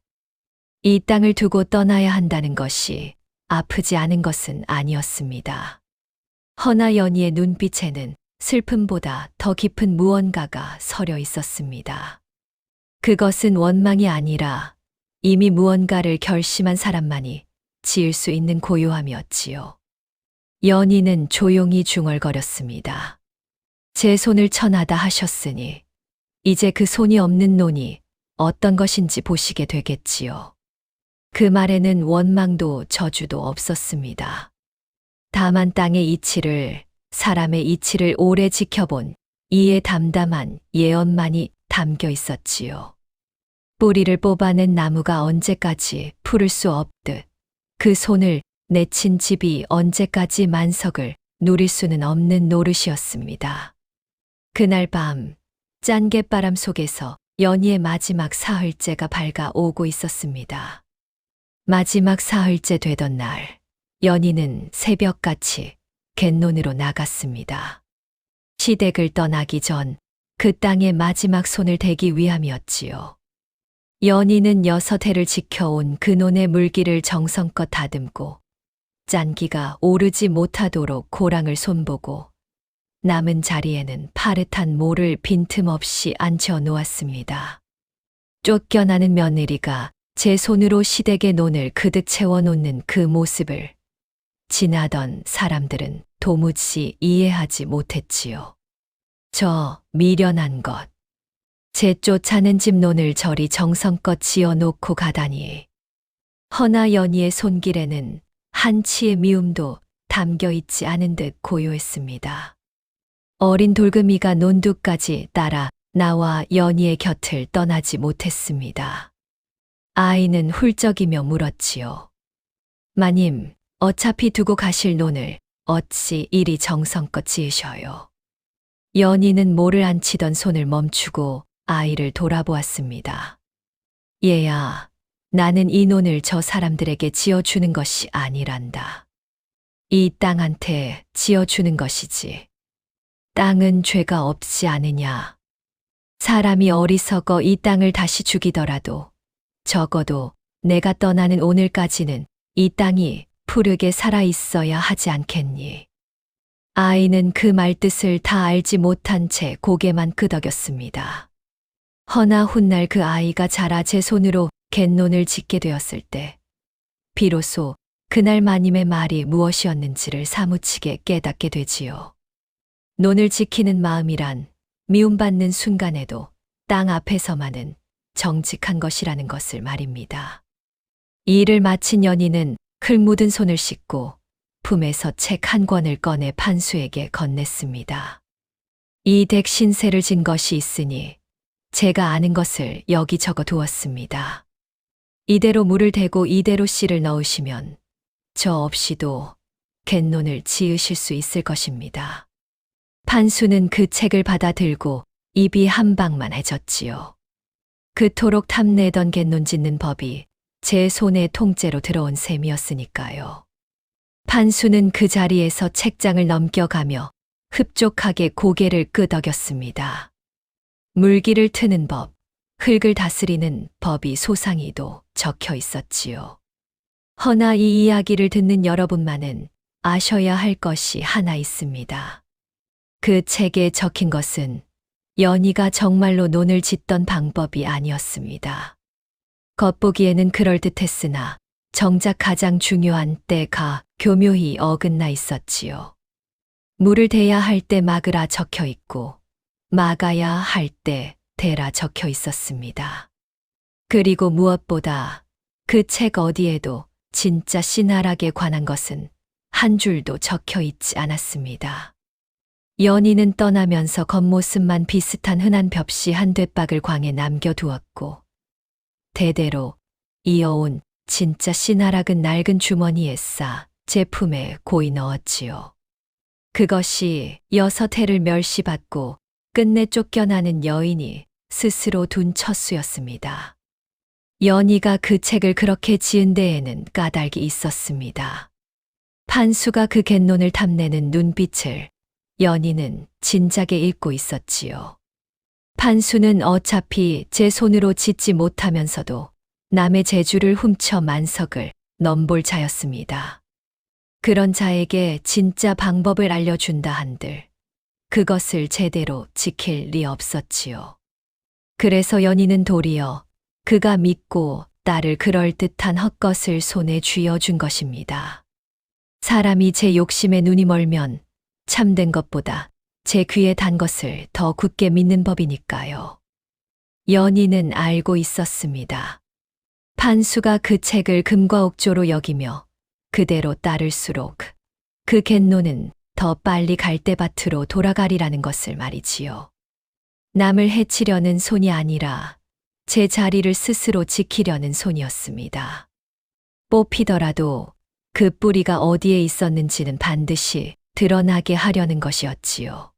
S2: 이 땅을 두고 떠나야 한다는 것이 아프지 않은 것은 아니었습니다. 허나 연희의 눈빛에는 슬픔보다 더 깊은 무언가가 서려 있었습니다. 그것은 원망이 아니라 이미 무언가를 결심한 사람만이 지을 수 있는 고요함이었지요. 연희는 조용히 중얼거렸습니다. 제 손을 천하다 하셨으니 이제 그 손이 없는 논이 어떤 것인지 보시게 되겠지요. 그 말에는 원망도 저주도 없었습니다. 다만 땅의 이치를, 사람의 이치를 오래 지켜본 이의 담담한 예언만이 담겨 있었지요. 뿌리를 뽑아낸 나무가 언제까지 푸를 수 없듯 그 손을 내친 집이 언제까지 만석을 누릴 수는 없는 노릇이었습니다. 그날 밤 짠갯바람 속에서 연희의 마지막 사흘째가 밝아오고 있었습니다. 마지막 사흘째 되던 날, 연희는 새벽같이 갯논으로 나갔습니다. 시댁을 떠나기 전 그 땅에 마지막 손을 대기 위함이었지요. 연희는 6해를 지켜온 그 논의 물기를 정성껏 다듬고 짠기가 오르지 못하도록 고랑을 손보고 남은 자리에는 파릇한 모를 빈틈없이 앉혀 놓았습니다. 쫓겨나는 며느리가 제 손으로 시댁의 논을 그득 채워놓는 그 모습을 지나던 사람들은 도무지 이해하지 못했지요. 저 미련한 것, 제 쫓아낸 집 논을 저리 정성껏 지어놓고 가다니. 허나 연희의 손길에는 한치의 미움도 담겨 있지 않은 듯 고요했습니다. 어린 돌금이가 논두까지 따라 나와 연희의 곁을 떠나지 못했습니다. 아이는 훌쩍이며 물었지요. 마님, 어차피 두고 가실 논을 어찌 이리 정성껏 지으셔요. 연희는 모를 안 치던 손을 멈추고 아이를 돌아보았습니다. 얘야, 나는 이 논을 저 사람들에게 지어주는 것이 아니란다. 이 땅한테 지어주는 것이지. 땅은 죄가 없지 않으냐. 사람이 어리석어 이 땅을 다시 죽이더라도 적어도 내가 떠나는 오늘까지는 이 땅이 푸르게 살아있어야 하지 않겠니? 아이는 그 말뜻을 다 알지 못한 채 고개만 끄덕였습니다. 허나 훗날 그 아이가 자라 제 손으로 갯논을 짓게 되었을 때 비로소 그날 마님의 말이 무엇이었는지를 사무치게 깨닫게 되지요. 논을 지키는 마음이란 미움받는 순간에도 땅 앞에서만은 정직한 것이라는 것을 말입니다. 이 일을 마친 연희는 흙 묻은 손을 씻고 품에서 책 한 권을 꺼내 판수에게 건넸습니다. 이 댁 신세를 진 것이 있으니 제가 아는 것을 여기 적어 두었습니다. 이대로 물을 대고 이대로 씨를 넣으시면 저 없이도 갯논을 지으실 수 있을 것입니다. 판수는 그 책을 받아 들고 입이 한 방만 해졌지요. 그토록 탐내던 갯논 짓는 법이 제 손에 통째로 들어온 셈이었으니까요. 판수는 그 자리에서 책장을 넘겨가며 흡족하게 고개를 끄덕였습니다. 물기를 트는 법, 흙을 다스리는 법이 소상히도 적혀 있었지요. 허나 이 이야기를 듣는 여러분만은 아셔야 할 것이 하나 있습니다. 그 책에 적힌 것은 연희가 정말로 논을 짓던 방법이 아니었습니다. 겉보기에는 그럴듯했으나 정작 가장 중요한 때가 교묘히 어긋나 있었지요. 물을 대야 할 때 막으라 적혀 있고 막아야 할 때 대라 적혀 있었습니다. 그리고 무엇보다 그 책 어디에도 진짜 씨나락에 관한 것은 한 줄도 적혀 있지 않았습니다. 연희는 떠나면서 겉모습만 비슷한 흔한 벽시 한 되박을 광에 남겨두었고 대대로 이어온 진짜 씨나락은 낡은 주머니에 싸 제품에 고이 넣었지요. 그것이 6해를 멸시받고 끝내 쫓겨나는 여인이 스스로 둔 첫수였습니다. 연희가 그 책을 그렇게 지은 데에는 까닭이 있었습니다. 판수가 그 갯론을 탐내는 눈빛을 연희는 진작에 읽고 있었지요. 판수는 어차피 제 손으로 짓지 못하면서도 남의 재주를 훔쳐 만석을 넘볼 자였습니다. 그런 자에게 진짜 방법을 알려준다 한들 그것을 제대로 지킬 리 없었지요. 그래서 연희는 도리어 그가 믿고 딸을 그럴듯한 헛것을 손에 쥐어준 것입니다. 사람이 제 욕심에 눈이 멀면 참된 것보다 제 귀에 단 것을 더 굳게 믿는 법이니까요. 연희는 알고 있었습니다. 판수가 그 책을 금과 옥조로 여기며 그대로 따를수록 그 갯노는 더 빨리 갈대밭으로 돌아가리라는 것을 말이지요. 남을 해치려는 손이 아니라 제 자리를 스스로 지키려는 손이었습니다. 뽑히더라도 그 뿌리가 어디에 있었는지는 반드시 드러나게 하려는 것이었지요.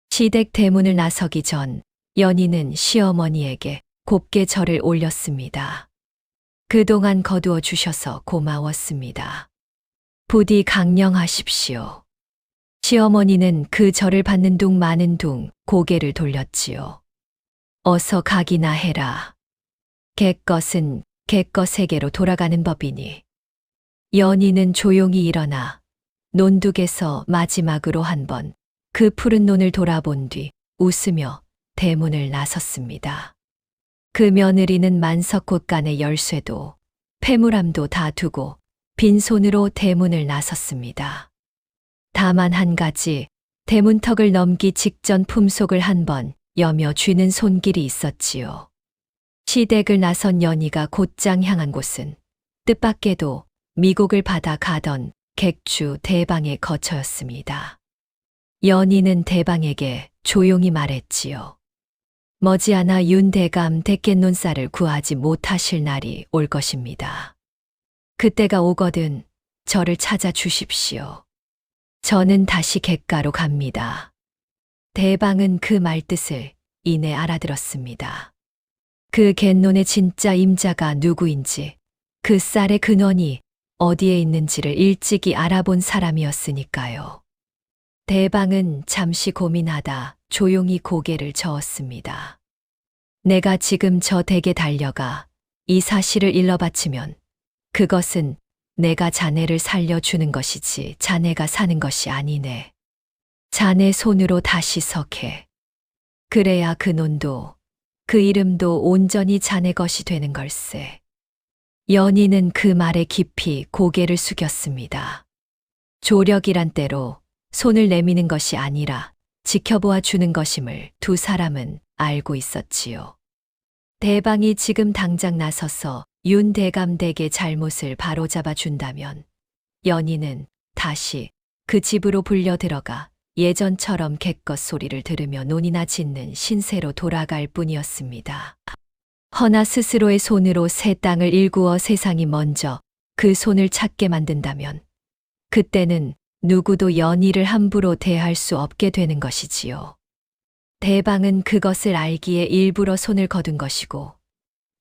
S2: 시댁 대문을 나서기 전 연희는 시어머니에게 곱게 절을 올렸습니다. 그동안 거두어 주셔서 고마웠습니다. 부디 강령하십시오. 시어머니는 그 절을 받는 둥 마는 둥 고개를 돌렸지요. 어서 가기나 해라. 객것은 객것에게로 돌아가는 법이니. 연희는 조용히 일어나 논둑에서 마지막으로 한번 그 푸른 논을 돌아본 뒤 웃으며 대문을 나섰습니다. 그 며느리는 만석곳간의 열쇠도 폐물함도 다 두고 빈손으로 대문을 나섰습니다. 다만 한 가지 대문턱을 넘기 직전 품속을 한번 여며 쥐는 손길이 있었지요. 시댁을 나선 연희가 곧장 향한 곳은 뜻밖에도 미국을 받아 가던 객주 대방의 거처였습니다. 연희는 대방에게 조용히 말했지요. 머지않아 윤대감 대깻논쌀을 구하지 못하실 날이 올 것입니다. 그때가 오거든 저를 찾아주십시오. 저는 다시 객가로 갑니다. 대방은 그 말뜻을 이내 알아들었습니다. 그 갯논의 진짜 임자가 누구인지 그 쌀의 근원이 어디에 있는지를 일찍이 알아본 사람이었으니까요. 대방은 잠시 고민하다 조용히 고개를 저었습니다. 내가 지금 저 댁에 달려가 이 사실을 일러 바치면 그것은 내가 자네를 살려주는 것이지 자네가 사는 것이 아니네. 자네 손으로 다시 석해. 그래야 그 논도 그 이름도 온전히 자네 것이 되는 걸세. 연희는 그 말에 깊이 고개를 숙였습니다. 조력이란 때로 손을 내미는 것이 아니라 지켜보아 주는 것임을 두 사람은 알고 있었지요. 대방이 지금 당장 나서서 윤 대감 댁의 잘못을 바로잡아 준다면 연희는 다시 그 집으로 불려 들어가 예전처럼 객것 소리를 들으며 논이나 짓는 신세로 돌아갈 뿐이었습니다. 허나 스스로의 손으로 새 땅을 일구어 세상이 먼저 그 손을 찾게 만든다면 그때는 누구도 연희를 함부로 대할 수 없게 되는 것이지요. 대방은 그것을 알기에 일부러 손을 거둔 것이고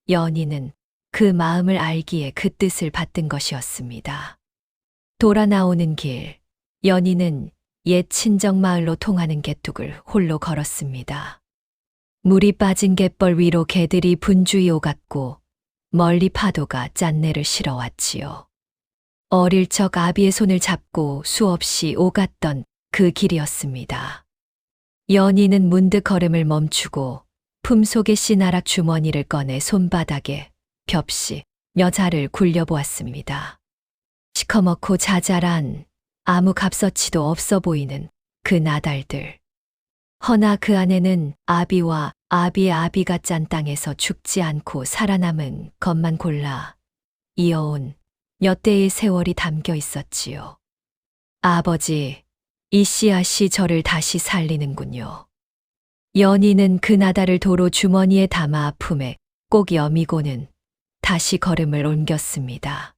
S2: 연희는 그 마음을 알기에 그 뜻을 받든 것이었습니다. 돌아 나오는 길, 연희는 옛 친정마을로 통하는 개뚝을 홀로 걸었습니다. 물이 빠진 갯벌 위로 개들이 분주히 오갔고 멀리 파도가 짠내를 실어왔지요. 어릴 적 아비의 손을 잡고 수없이 오갔던 그 길이었습니다. 연희는 문득 걸음을 멈추고 품속의 씨나락 주머니를 꺼내 손바닥에 벽시 여자를 굴려보았습니다. 시커멓고 자잘한 아무 값어치도 없어 보이는 그 나달들. 허나 그 안에는 아비와 아비가 짠 땅에서 죽지 않고 살아남은 것만 골라 이어온 몇 대의 세월이 담겨 있었지요. 아버지, 이 씨앗이 저를 다시 살리는군요. 연희는 그 나다를 도로 주머니에 담아 품에 꼭 여미고는 다시 걸음을 옮겼습니다.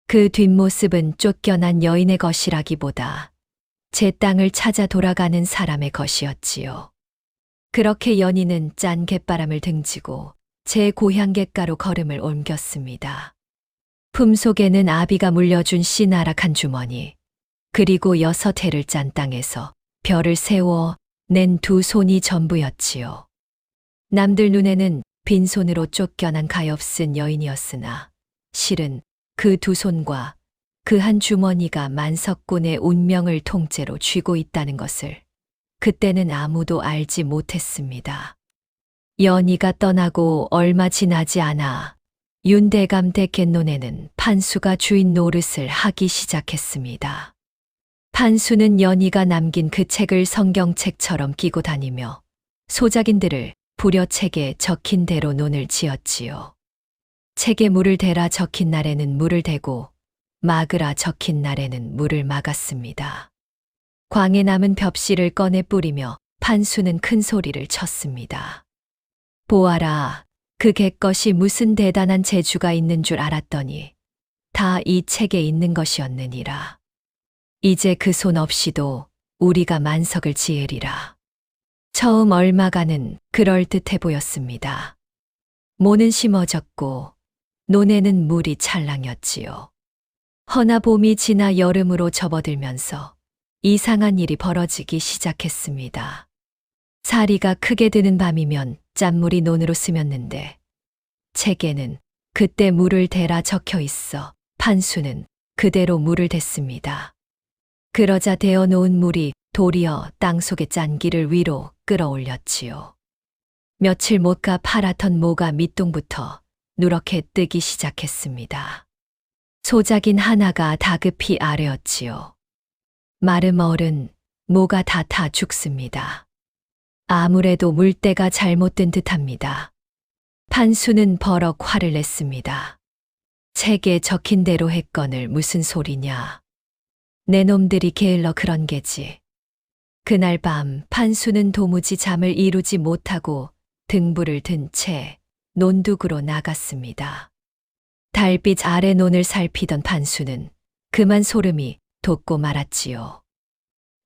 S2: 그 뒷모습은 쫓겨난 여인의 것이라기보다 제 땅을 찾아 돌아가는 사람의 것이었지요. 그렇게 연희는 짠 갯바람을 등지고 제 고향 갯가로 걸음을 옮겼습니다. 품속에는 아비가 물려준 씨 나락한 주머니, 그리고 6해를 짠 땅에서 별을 세워 낸 2손이 전부였지요. 남들 눈에는 빈손으로 쫓겨난 가엾은 여인이었으나 실은 그 2손과 그 한 주머니가 만석군의 운명을 통째로 쥐고 있다는 것을 그때는 아무도 알지 못했습니다. 연희가 떠나고 얼마 지나지 않아 윤대감 댁갯논에는 판수가 주인 노릇을 하기 시작했습니다. 판수는 연희가 남긴 그 책을 성경책처럼 끼고 다니며 소작인들을 부려 책에 적힌 대로 논을 지었지요. 책에 물을 대라 적힌 날에는 물을 대고 막으라 적힌 날에는 물을 막았습니다. 광에 남은 벽씨를 꺼내 뿌리며 판수는 큰 소리를 쳤습니다. 보아라, 그 갯것이 무슨 대단한 재주가 있는 줄 알았더니 다 이 책에 있는 것이었느니라. 이제 그 손 없이도 우리가 만석을 지으리라. 처음 얼마가는 그럴듯해 보였습니다. 모는 심어졌고 논에는 물이 찰랑였지요. 허나 봄이 지나 여름으로 접어들면서 이상한 일이 벌어지기 시작했습니다. 사리가 크게 드는 밤이면 짠물이 논으로 스며는데 책에는 그때 물을 대라 적혀 있어 판수는 그대로 물을 댔습니다. 그러자 데어놓은 물이 도리어 땅속의 짠기를 위로 끌어올렸지요. 며칠 못 가 파랗던 모가 밑동부터 누렇게 뜨기 시작했습니다. 소작인 하나가 다급히 아뢰었지요. 마름 얼은 모가 다 타 죽습니다. 아무래도 물때가 잘못된 듯합니다. 판수는 버럭 화를 냈습니다. 책에 적힌 대로 했거늘 무슨 소리냐. 내 놈들이 게을러 그런 게지. 그날 밤 판수는 도무지 잠을 이루지 못하고 등불을 든 채 논둑으로 나갔습니다. 달빛 아래 논을 살피던 판수는 그만 소름이 돋고 말았지요.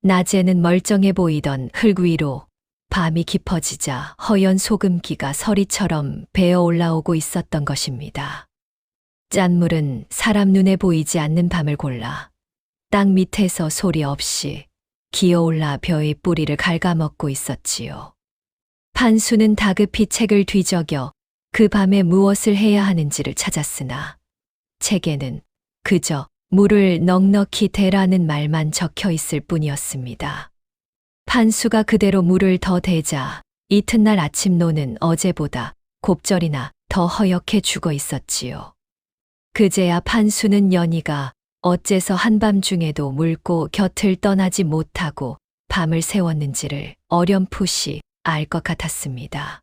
S2: 낮에는 멀쩡해 보이던 흙 위로 밤이 깊어지자 허연 소금기가 서리처럼 배어 올라오고 있었던 것입니다. 짠물은 사람 눈에 보이지 않는 밤을 골라 땅 밑에서 소리 없이 기어올라 벼의 뿌리를 갉아먹고 있었지요. 판수는 다급히 책을 뒤적여 그 밤에 무엇을 해야 하는지를 찾았으나 책에는 그저 물을 넉넉히 대라는 말만 적혀 있을 뿐이었습니다. 판수가 그대로 물을 더 대자 이튿날 아침 노는 어제보다 곱절이나 더 허옇게 죽어 있었지요. 그제야 판수는 연희가 어째서 한밤중에도 묽고 곁을 떠나지 못하고 밤을 새웠는지를 어렴풋이 알 것 같았습니다.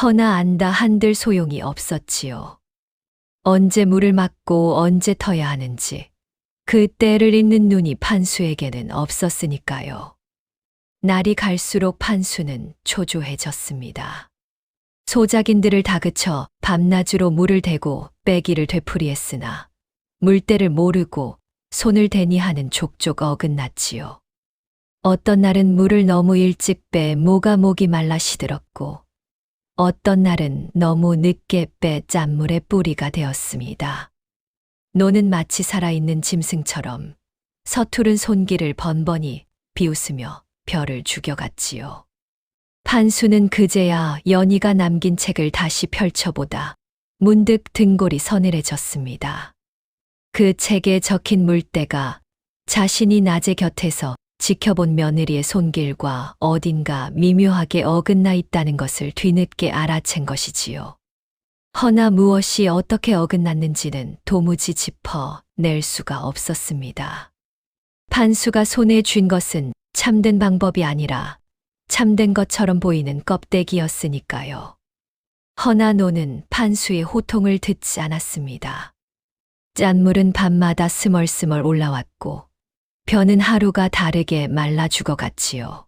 S2: 허나 안다 한들 소용이 없었지요. 언제 물을 맞고 언제 터야 하는지 그 때를 잇는 눈이 판수에게는 없었으니까요. 날이 갈수록 판수는 초조해졌습니다. 소작인들을 다그쳐 밤낮으로 물을 대고 빼기를 되풀이했으나 물때를 모르고 손을 대니 하는 족족 어긋났지요. 어떤 날은 물을 너무 일찍 빼 모가 목이 말라 시들었고 어떤 날은 너무 늦게 빼 짠물의 뿌리가 되었습니다. 노는 마치 살아있는 짐승처럼 서투른 손길을 번번이 비웃으며 별을 죽여갔지요. 판수는 그제야 연희가 남긴 책을 다시 펼쳐보다 문득 등골이 서늘해졌습니다. 그 책에 적힌 물때가 자신이 낮에 곁에서 지켜본 며느리의 손길과 어딘가 미묘하게 어긋나 있다는 것을 뒤늦게 알아챈 것이지요. 허나 무엇이 어떻게 어긋났는지는 도무지 짚어낼 수가 없었습니다. 판수가 손에 쥔 것은 참된 방법이 아니라 참된 것처럼 보이는 껍데기였으니까요. 허나 노는 판수의 호통을 듣지 않았습니다. 짠물은 밤마다 스멀스멀 올라왔고 벼는 하루가 다르게 말라 죽어갔지요.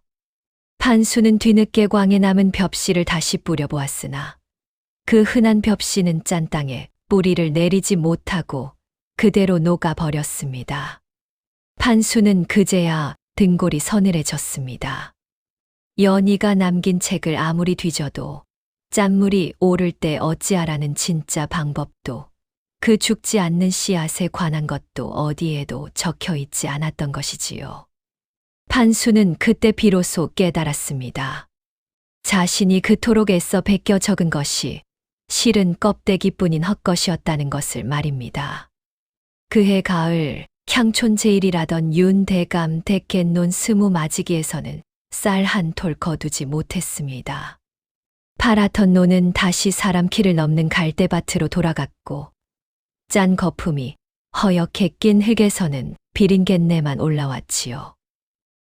S2: 판수는 뒤늦게 광에 남은 벽씨를 다시 뿌려보았으나 그 흔한 벽씨는 짠 땅에 뿌리를 내리지 못하고 그대로 녹아버렸습니다. 판수는 그제야 등골이 서늘해졌습니다. 연희가 남긴 책을 아무리 뒤져도 짠물이 오를 때 어찌하라는 진짜 방법도 그 죽지 않는 씨앗에 관한 것도 어디에도 적혀 있지 않았던 것이지요. 판수는 그때 비로소 깨달았습니다. 자신이 그토록 애써 베껴 적은 것이 실은 껍데기뿐인 헛것이었다는 것을 말입니다. 그해 가을 향촌제일이라던 윤대감 댁갯논 스무 마지기에서는 쌀 한 톨 거두지 못했습니다. 파랗던 논은 다시 사람 키를 넘는 갈대밭으로 돌아갔고 짠 거품이 허옇게 낀 흙에서는 비린 갯내만 올라왔지요.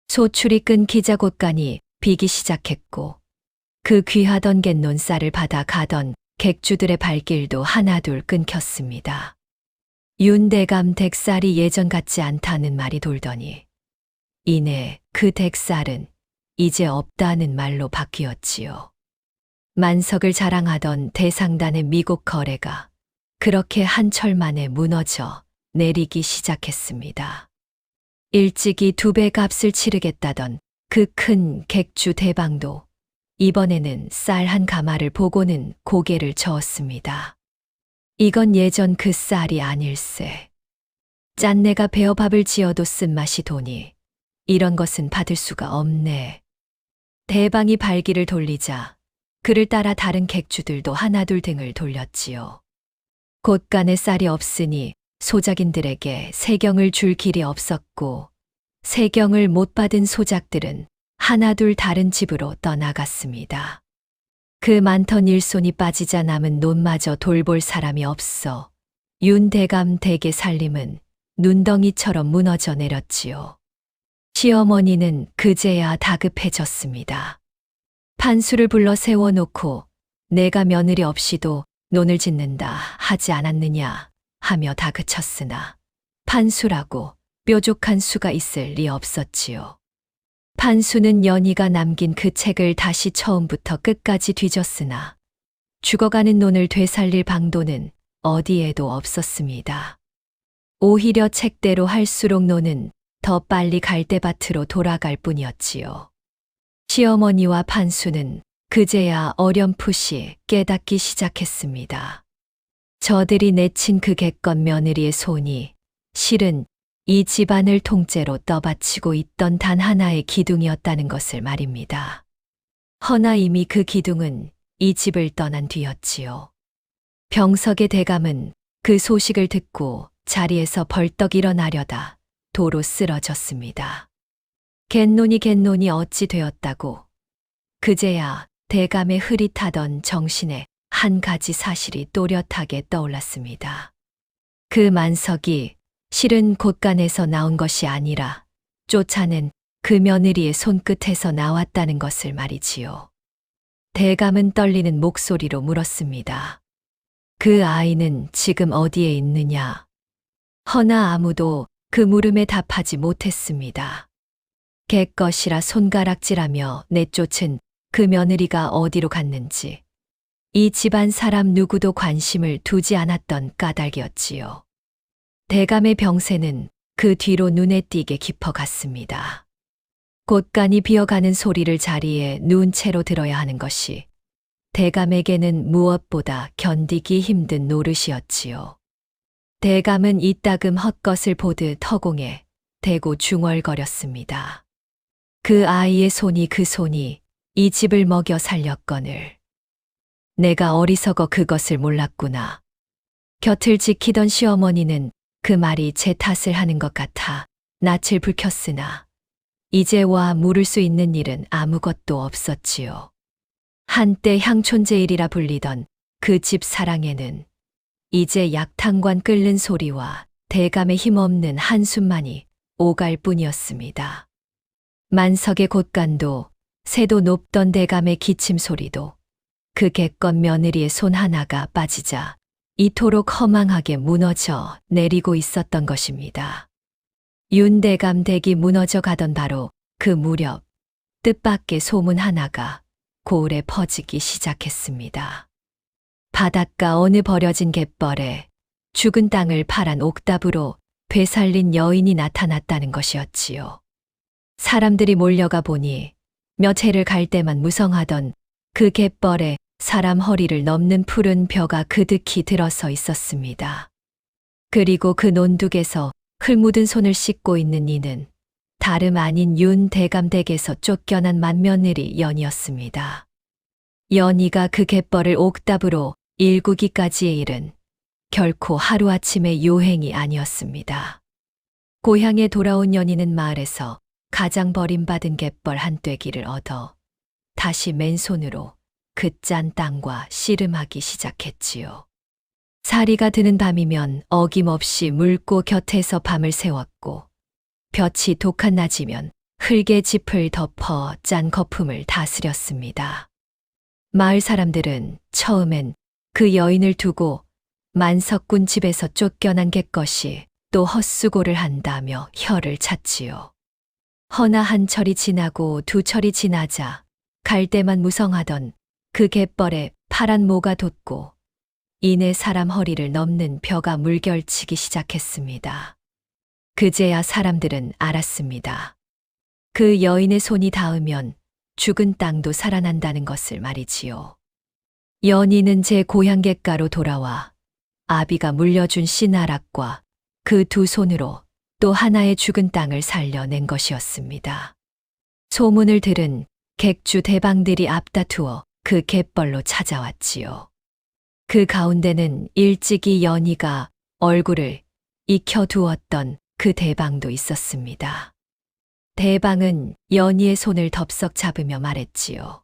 S2: 소출이 끈 기자곶간이 비기 시작했고 그 귀하던 갯논 쌀을 받아 가던 객주들의 발길도 하나둘 끊겼습니다. 윤대감 댁쌀이 예전 같지 않다는 말이 돌더니 이내 그 댁쌀은 이제 없다는 말로 바뀌었지요. 만석을 자랑하던 대상단의 미국 거래가 그렇게 한철 만에 무너져 내리기 시작했습니다. 일찍이 2배 값을 치르겠다던 그 큰 객주 대방도 이번에는 쌀 한 가마를 보고는 고개를 저었습니다. 이건 예전 그 쌀이 아닐세. 짠내가 베어 밥을 지어도 쓴맛이 도니 이런 것은 받을 수가 없네. 대방이 발기를 돌리자 그를 따라 다른 객주들도 하나둘 등을 돌렸지요. 곳간에 쌀이 없으니 소작인들에게 세경을 줄 길이 없었고 세경을 못 받은 소작들은 하나둘 다른 집으로 떠나갔습니다. 그 많던 일손이 빠지자 남은 논마저 돌볼 사람이 없어 윤대감 댁의 살림은 눈덩이처럼 무너져 내렸지요. 시어머니는 그제야 다급해졌습니다. 판수를 불러 세워놓고 내가 며느리 없이도 논을 짓는다 하지 않았느냐 하며 다그쳤으나 판수라고 뾰족한 수가 있을 리 없었지요. 판수는 연희가 남긴 그 책을 다시 처음부터 끝까지 뒤졌으나 죽어가는 논을 되살릴 방도는 어디에도 없었습니다. 오히려 책대로 할수록 논은 더 빨리 갈대밭으로 돌아갈 뿐이었지요. 시어머니와 판수는 그제야 어렴풋이 깨닫기 시작했습니다. 저들이 내친 그 객건 며느리의 손이 실은 이 집안을 통째로 떠받치고 있던 단 하나의 기둥이었다는 것을 말입니다. 허나 이미 그 기둥은 이 집을 떠난 뒤였지요. 병석의 대감은 그 소식을 듣고 자리에서 벌떡 일어나려다 도로 쓰러졌습니다. 갯논이 어찌 되었다고. 그제야 대감의 흐릿하던 정신에 한 가지 사실이 또렷하게 떠올랐습니다. 그 만석이 실은 곳간에서 나온 것이 아니라 쫓아낸 그 며느리의 손끝에서 나왔다는 것을 말이지요. 대감은 떨리는 목소리로 물었습니다. 그 아이는 지금 어디에 있느냐? 허나 아무도 그 물음에 답하지 못했습니다. 객것이라 손가락질하며 내쫓은 그 며느리가 어디로 갔는지 이 집안 사람 누구도 관심을 두지 않았던 까닭이었지요. 대감의 병세는 그 뒤로 눈에 띄게 깊어갔습니다. 곳간이 비어가는 소리를 자리에 누운 채로 들어야 하는 것이 대감에게는 무엇보다 견디기 힘든 노릇이었지요. 대감은 이따금 헛것을 보듯 허공에 대고 중얼거렸습니다. 그 아이의 손이 이 집을 먹여 살렸거늘. 내가 어리석어 그것을 몰랐구나. 곁을 지키던 시어머니는 그 말이 제 탓을 하는 것 같아 낯을 붉혔으나 이제와 물을 수 있는 일은 아무것도 없었지요. 한때 향촌제일이라 불리던 그 집 사랑에는 이제 약탕관 끓는 소리와 대감의 힘없는 한숨만이 오갈 뿐이었습니다. 만석의 곳간도 새도 높던 대감의 기침 소리도 그 객건 며느리의 손 하나가 빠지자 이토록 허망하게 무너져 내리고 있었던 것입니다. 윤대감 댁이 무너져 가던 바로 그 무렵 뜻밖의 소문 하나가 고을에 퍼지기 시작했습니다. 바닷가 어느 버려진 갯벌에 죽은 땅을 파란 옥답으로 되살린 여인이 나타났다는 것이었지요. 사람들이 몰려가 보니 몇 해를 갈 때만 무성하던 그 갯벌에 사람 허리를 넘는 푸른 벼가 그득히 들어서 있었습니다. 그리고 그 논둑에서 흙 묻은 손을 씻고 있는 이는 다름 아닌 윤 대감 댁에서 쫓겨난 맏며느리 연이었습니다. 연이가 그 갯벌을 옥답으로 일구기까지의 일은 결코 하루아침의 요행이 아니었습니다. 고향에 돌아온 연이는 마을에서 가장 버림받은 갯벌 한 떼기를 얻어 다시 맨손으로 그 짠 땅과 씨름하기 시작했지요. 사리가 드는 밤이면 어김없이 물고 곁에서 밤을 새웠고 볕이 독한 낮이면 흙의 짚을 덮어 짠 거품을 다스렸습니다. 마을 사람들은 처음엔 그 여인을 두고 만석군 집에서 쫓겨난 갯것이 또 헛수고를 한다며 혀를 찼지요. 허나 한 철이 지나고 두 철이 지나자 갈 때만 무성하던 그 갯벌에 파란 모가 돋고 이내 사람 허리를 넘는 벼가 물결치기 시작했습니다. 그제야 사람들은 알았습니다. 그 여인의 손이 닿으면 죽은 땅도 살아난다는 것을 말이지요. 연희는 제 고향 갯가로 돌아와 아비가 물려준 씨나락과 그 두 손으로 또 하나의 죽은 땅을 살려낸 것이었습니다. 소문을 들은 객주 대방들이 앞다투어 그 갯벌로 찾아왔지요. 그 가운데는 일찍이 연희가 얼굴을 익혀두었던 그 대방도 있었습니다. 대방은 연희의 손을 덥석 잡으며 말했지요.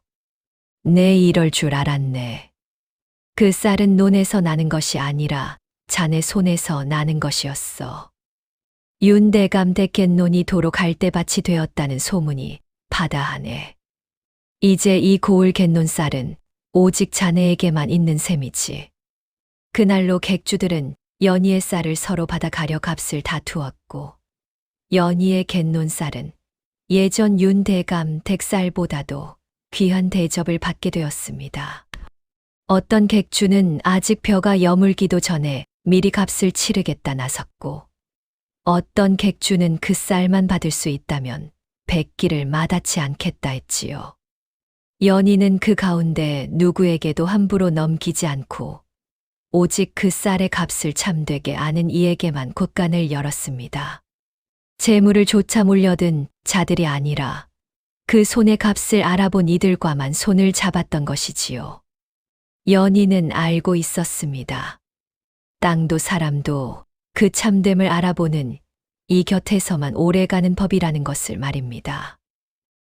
S2: 내 이럴 줄 알았네. 그 쌀은 논에서 나는 것이 아니라 자네 손에서 나는 것이었어. 윤대감 댁갯논이 도로 갈대밭이 되었다는 소문이 바다하네. 이제 이 고을 갯논 쌀은 오직 자네에게만 있는 셈이지. 그날로 객주들은 연희의 쌀을 서로 받아가려 값을 다투었고 연희의 갯논 쌀은 예전 윤대감 댁쌀보다도 귀한 대접을 받게 되었습니다. 어떤 객주는 아직 벼가 여물기도 전에 미리 값을 치르겠다 나섰고 어떤 객주는 그 쌀만 받을 수 있다면 백기를 마다치 않겠다 했지요. 연희는 그 가운데 누구에게도 함부로 넘기지 않고 오직 그 쌀의 값을 참되게 아는 이에게만 곳간을 열었습니다. 재물을 조차 몰려든 자들이 아니라 그 손의 값을 알아본 이들과만 손을 잡았던 것이지요. 연희는 알고 있었습니다. 땅도 사람도 그 참됨을 알아보는 이 곁에서만 오래가는 법이라는 것을 말입니다.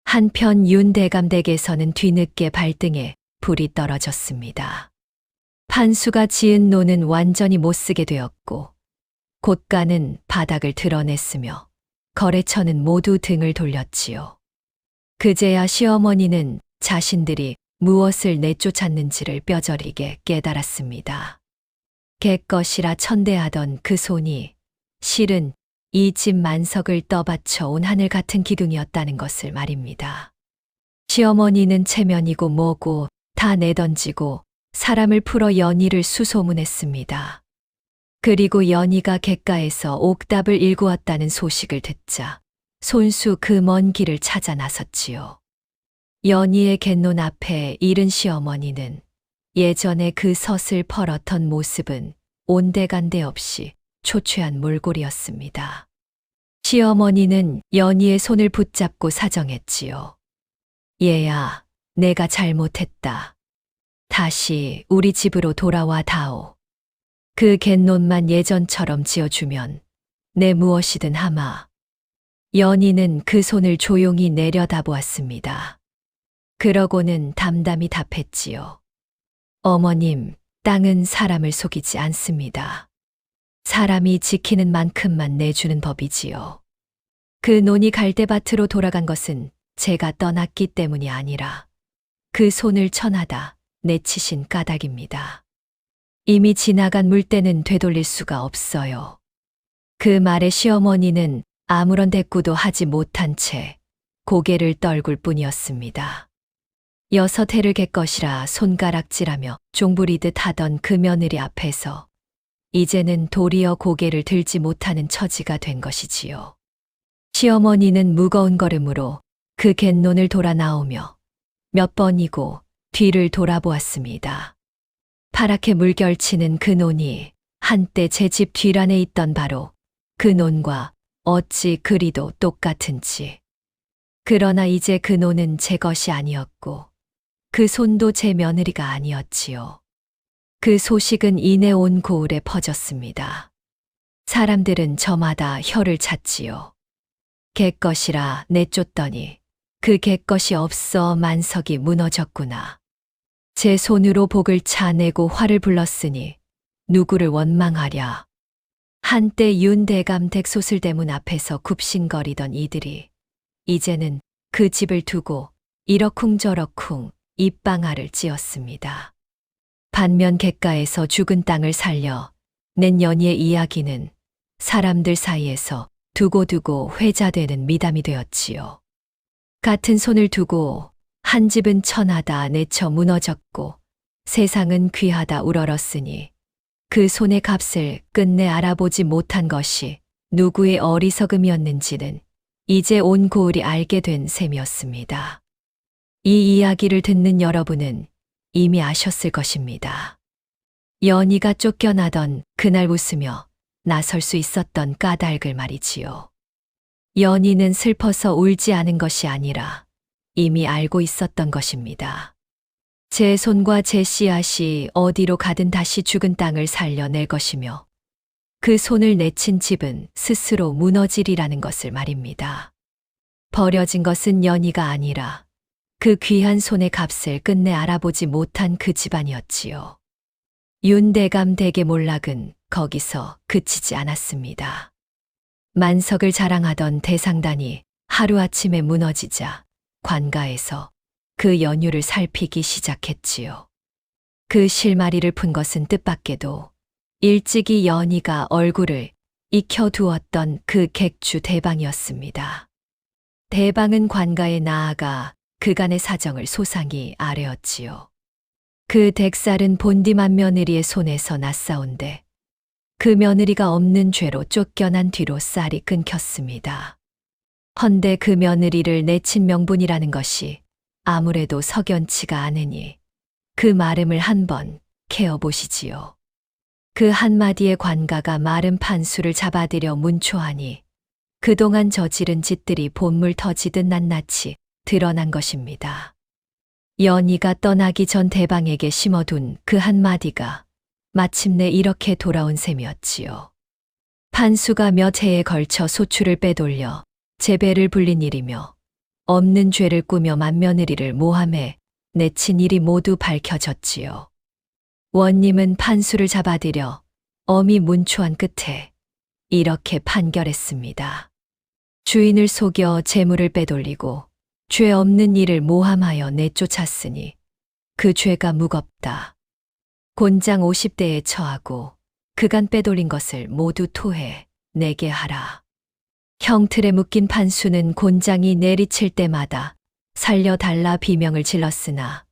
S2: 한편 윤대감 댁에서는 뒤늦게 발등에 불이 떨어졌습니다. 판수가 지은 논은 완전히 못쓰게 되었고 곳간은 바닥을 드러냈으며 거래처는 모두 등을 돌렸지요. 그제야 시어머니는 자신들이 무엇을 내쫓았는지를 뼈저리게 깨달았습니다. 객것이라 천대하던 그 손이 실은 이 집 만석을 떠받쳐 온 하늘 같은 기둥이었다는 것을 말입니다. 시어머니는 체면이고 뭐고 다 내던지고 사람을 풀어 연희를 수소문했습니다. 그리고 연희가 갯가에서 옥답을 일구었다는 소식을 듣자 손수 그 먼 길을 찾아 나섰지요. 연희의 갯논 앞에 이른 시어머니는 예전에 그 섯을 펄었던 모습은 온데간데 없이 초췌한 몰골이었습니다. 시어머니는 연희의 손을 붙잡고 사정했지요. 얘야, 내가 잘못했다. 다시 우리 집으로 돌아와 다오. 그 갯논만 예전처럼 지어주면 내 무엇이든 하마. 연희는 그 손을 조용히 내려다보았습니다. 그러고는 담담히 답했지요. 어머님, 땅은 사람을 속이지 않습니다. 사람이 지키는 만큼만 내주는 법이지요. 그 논이 갈대밭으로 돌아간 것은 제가 떠났기 때문이 아니라 그 손을 천하다 내치신 까닭입니다. 이미 지나간 물때는 되돌릴 수가 없어요. 그 말에 시어머니는 아무런 대꾸도 하지 못한 채 고개를 떨굴 뿐이었습니다. 6해를 갯것이라 손가락질하며 종부리듯 하던 그 며느리 앞에서 이제는 도리어 고개를 들지 못하는 처지가 된 것이지요. 시어머니는 무거운 걸음으로 그 갯논을 돌아 나오며 몇 번이고 뒤를 돌아보았습니다. 파랗게 물결치는 그 논이 한때 제 집 뒷란에 있던 바로 그 논과 어찌 그리도 똑같은지. 그러나 이제 그 논은 제 것이 아니었고 그 손도 제 며느리가 아니었지요. 그 소식은 이내 온 고을에 퍼졌습니다. 사람들은 저마다 혀를 찼지요. 갯것이라 내쫓더니 그 갯것이 없어 만석이 무너졌구나. 제 손으로 복을 차내고 화를 불렀으니 누구를 원망하랴. 한때 윤대감 댁소슬대문 앞에서 굽신거리던 이들이 이제는 그 집을 두고 이러쿵저러쿵 입방아를 찧었습니다. 반면 갯가에서 죽은 땅을 살려 낸 연희의 이야기는 사람들 사이에서 두고두고 회자되는 미담이 되었지요. 같은 손을 두고 한 집은 천하다 내쳐 무너졌고 세상은 귀하다 우러렀으니 그 손의 값을 끝내 알아보지 못한 것이 누구의 어리석음이었는지는 이제 온 고을이 알게 된 셈이었습니다. 이 이야기를 듣는 여러분은 이미 아셨을 것입니다. 연희가 쫓겨나던 그날 웃으며 나설 수 있었던 까닭을 말이지요. 연희는 슬퍼서 울지 않은 것이 아니라 이미 알고 있었던 것입니다. 제 손과 제 씨앗이 어디로 가든 다시 죽은 땅을 살려낼 것이며 그 손을 내친 집은 스스로 무너지리라는 것을 말입니다. 버려진 것은 연희가 아니라 그 귀한 손의 값을 끝내 알아보지 못한 그 집안이었지요. 윤대감 댁의 몰락은 거기서 그치지 않았습니다. 만석을 자랑하던 대상단이 하루아침에 무너지자 관가에서 그 연유를 살피기 시작했지요. 그 실마리를 푼 것은 뜻밖에도 일찍이 연희가 얼굴을 익혀두었던 그 객주 대방이었습니다. 대방은 관가에 나아가 그간의 사정을 소상히 아뢰었지요. 그 댁살은 본디만 며느리의 손에서 났사온데 그 며느리가 없는 죄로 쫓겨난 뒤로 쌀이 끊겼습니다. 헌데 그 며느리를 내친 명분이라는 것이 아무래도 석연치가 않으니 그 말음을 한번 캐어보시지요. 그 한마디의 관가가 마른 판수를 잡아들여 문초하니 그동안 저지른 짓들이 본물 터지듯 낱낱이 드러난 것입니다. 연희가 떠나기 전 대방에게 심어둔 그 한마디가 마침내 이렇게 돌아온 셈이었지요. 판수가 몇 해에 걸쳐 소출을 빼돌려 재배를 불린 일이며 없는 죄를 꾸며 맏며느리를 모함해 내친 일이 모두 밝혀졌지요. 원님은 판수를 잡아들여 엄히 문초한 끝에 이렇게 판결했습니다. 주인을 속여 재물을 빼돌리고 죄 없는 이를 모함하여 내쫓았으니 그 죄가 무겁다. 곤장 50대에 처하고 그간 빼돌린 것을 모두 토해 내게 하라. 형틀에 묶인 판수는 곤장이 내리칠 때마다 살려달라 비명을 질렀으나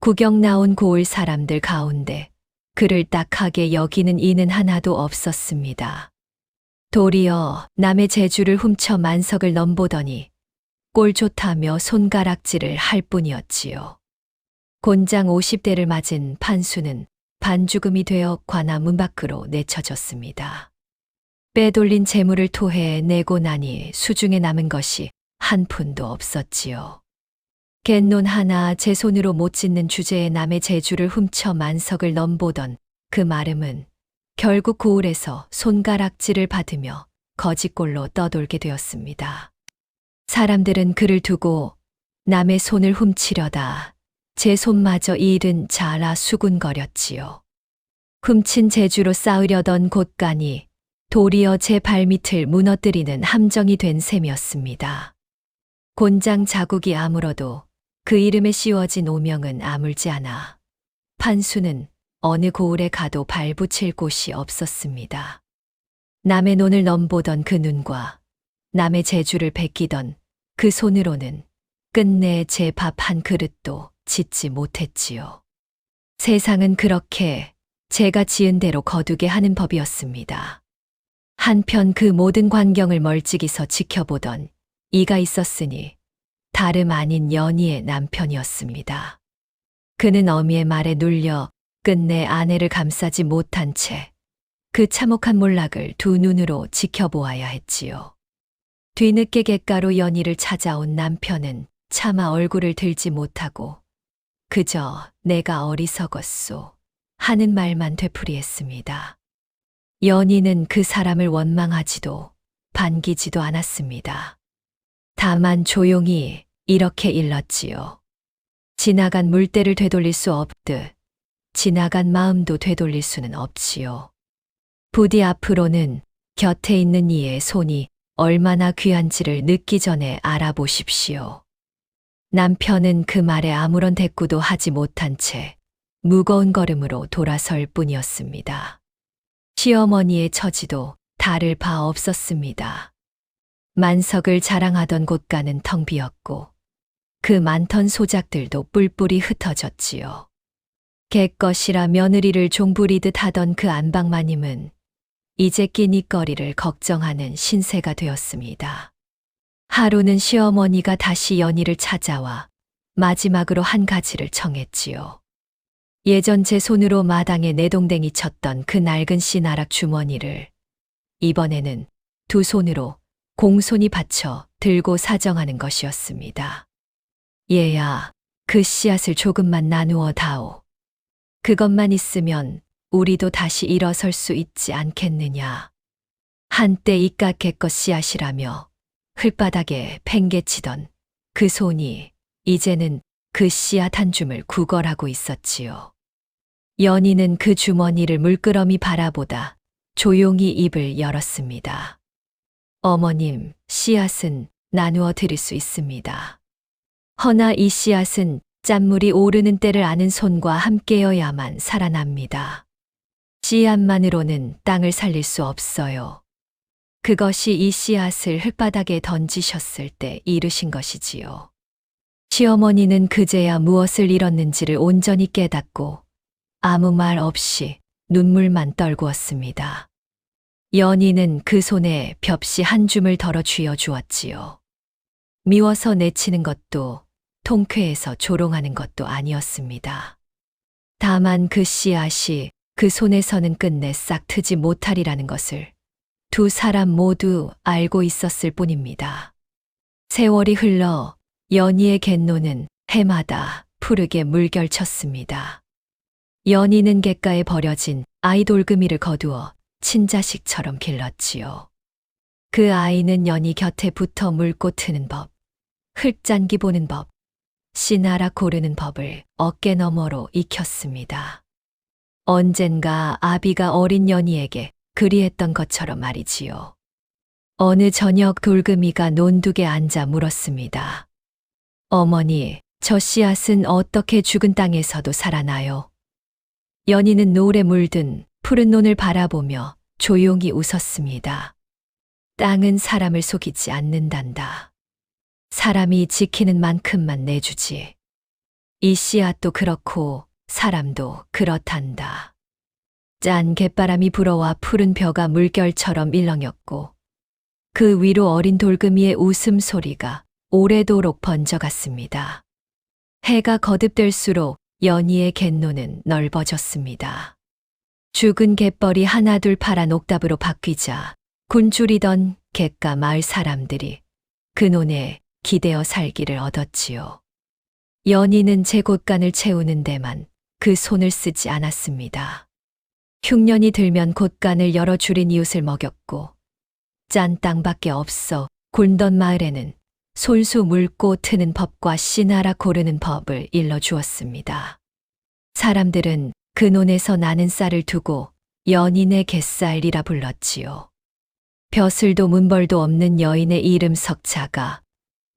S2: 구경 나온 고을 사람들 가운데 그를 딱하게 여기는 이는 하나도 없었습니다. 도리어 남의 재주를 훔쳐 만석을 넘보더니 꼴 좋다며 손가락질을 할 뿐이었지요. 곤장 50대를 맞은 판수는 반죽음이 되어 관아 문 밖으로 내쳐졌습니다. 빼돌린 재물을 토해 내고 나니 수중에 남은 것이 한 푼도 없었지요. 갯논 하나 제 손으로 못 짓는 주제에 남의 재주를 훔쳐 만석을 넘보던 그 마름은 결국 고을에서 손가락질을 받으며 거지꼴로 떠돌게 되었습니다. 사람들은 그를 두고 남의 손을 훔치려다 제 손마저 이 일은 자라 수군거렸지요. 훔친 재주로 싸우려던 곳간이 도리어 제 발밑을 무너뜨리는 함정이 된 셈이었습니다. 곤장 자국이 아물어도 그 이름에 씌워진 오명은 아물지 않아 판수는 어느 고을에 가도 발붙일 곳이 없었습니다. 남의 논을 넘보던 그 눈과 남의 재주를 베끼던 그 손으로는 끝내 제 밥 한 그릇도 짓지 못했지요. 세상은 그렇게 제가 지은 대로 거두게 하는 법이었습니다. 한편 그 모든 광경을 멀찍이서 지켜보던 이가 있었으니 다름 아닌 연희의 남편이었습니다. 그는 어미의 말에 눌려 끝내 아내를 감싸지 못한 채 그 참혹한 몰락을 두 눈으로 지켜보아야 했지요. 뒤늦게 객가로 연희를 찾아온 남편은 차마 얼굴을 들지 못하고 그저 내가 어리석었소 하는 말만 되풀이했습니다. 연희는 그 사람을 원망하지도 반기지도 않았습니다. 다만 조용히 이렇게 일렀지요. 지나간 물때를 되돌릴 수 없듯 지나간 마음도 되돌릴 수는 없지요. 부디 앞으로는 곁에 있는 이의 손이 얼마나 귀한지를 늦기 전에 알아보십시오. 남편은 그 말에 아무런 대꾸도 하지 못한 채 무거운 걸음으로 돌아설 뿐이었습니다. 시어머니의 처지도 다를 바 없었습니다. 만석을 자랑하던 곳간은 텅 비었고 그 많던 소작들도 뿔뿔이 흩어졌지요. 객것이라 며느리를 종부리듯 하던 그 안방마님은 이제 끼니거리를 걱정하는 신세가 되었습니다. 하루는 시어머니가 다시 연희를 찾아와 마지막으로 한 가지를 청했지요. 예전 제 손으로 마당에 내동댕이 쳤던 그 낡은 씨나락 주머니를 이번에는 두 손으로 공손히 받쳐 들고 사정하는 것이었습니다. 얘야, 그 씨앗을 조금만 나누어 다오. 그것만 있으면 우리도 다시 일어설 수 있지 않겠느냐. 한때 이깟개껏 씨앗이라며 흙바닥에 팽개치던 그 손이 이제는 그 씨앗 한 줌을 구걸하고 있었지요. 연희는 그 주머니를 물끄러미 바라보다 조용히 입을 열었습니다. 어머님, 씨앗은 나누어 드릴 수 있습니다. 허나 이 씨앗은 짠물이 오르는 때를 아는 손과 함께여야만 살아납니다. 씨앗만으로는 땅을 살릴 수 없어요. 그것이 이 씨앗을 흙바닥에 던지셨을 때 이르신 것이지요. 시어머니는 그제야 무엇을 잃었는지를 온전히 깨닫고 아무 말 없이 눈물만 떨구었습니다. 연희는 그 손에 벽시 한 줌을 덜어 쥐어 주었지요. 미워서 내치는 것도 통쾌해서 조롱하는 것도 아니었습니다. 다만 그 씨앗이 그 손에서는 끝내 싹 트지 못하리라는 것을 두 사람 모두 알고 있었을 뿐입니다. 세월이 흘러 연희의 갯노는 해마다 푸르게 물결쳤습니다. 연희는 갯가에 버려진 아이 돌금이를 거두어 친자식처럼 길렀지요. 그 아이는 연희 곁에 붙어 물고 트는 법, 흙잔기 보는 법, 씨나락 고르는 법을 어깨 너머로 익혔습니다. 언젠가 아비가 어린 연희에게 그리했던 것처럼 말이지요. 어느 저녁 돌금이가 논둑에 앉아 물었습니다. 어머니, 저 씨앗은 어떻게 죽은 땅에서도 살아나요? 연희는 노을에 물든 푸른 논을 바라보며 조용히 웃었습니다. 땅은 사람을 속이지 않는단다. 사람이 지키는 만큼만 내주지. 이 씨앗도 그렇고 사람도 그렇단다. 짠 갯바람이 불어와 푸른 벼가 물결처럼 일렁였고 그 위로 어린 돌금이의 웃음소리가 오래도록 번져갔습니다. 해가 거듭될수록 연희의 갯노는 넓어졌습니다. 죽은 갯벌이 하나둘 파란 옥답으로 바뀌자 굶주리던 갯가 마을 사람들이 그 논에 기대어 살기를 얻었지요. 연희는 제 곳간을 채우는 데만 그 손을 쓰지 않았습니다. 흉년이 들면 곳간을 열어 줄인 이웃을 먹였고 짠 땅밖에 없어 굴던 마을에는 솔수 물고 트는 법과 씨나락 고르는 법을 일러주었습니다. 사람들은 그 논에서 나는 쌀을 두고 연인의 갯쌀이라 불렀지요. 벼슬도 문벌도 없는 여인의 이름 석자가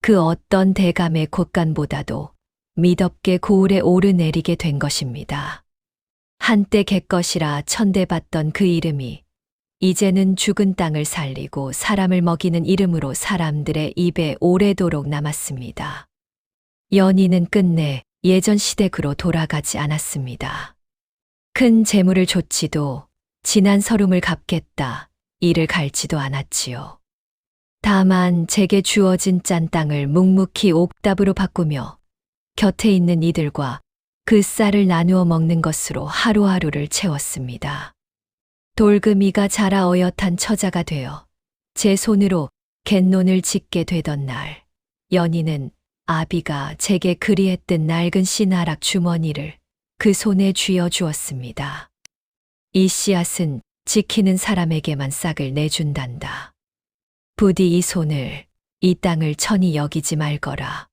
S2: 그 어떤 대감의 곶간보다도 미덥게 고을에 오르내리게 된 것입니다. 한때 객것이라 천대받던 그 이름이 이제는 죽은 땅을 살리고 사람을 먹이는 이름으로 사람들의 입에 오래도록 남았습니다. 연희는 끝내 예전 시댁으로 돌아가지 않았습니다. 큰 재물을 줬지도 지난 서름을 갚겠다 이를 갈지도 않았지요. 다만 제게 주어진 짠 땅을 묵묵히 옥답으로 바꾸며 곁에 있는 이들과 그 쌀을 나누어 먹는 것으로 하루하루를 채웠습니다. 돌금이가 자라 어엿한 처자가 되어 제 손으로 갯논을 짓게 되던 날, 연희는 아비가 제게 그리했던 낡은 씨나락 주머니를 그 손에 쥐어 주었습니다. 이 씨앗은 지키는 사람에게만 싹을 내준단다. 부디 이 손을, 이 땅을 천히 여기지 말거라.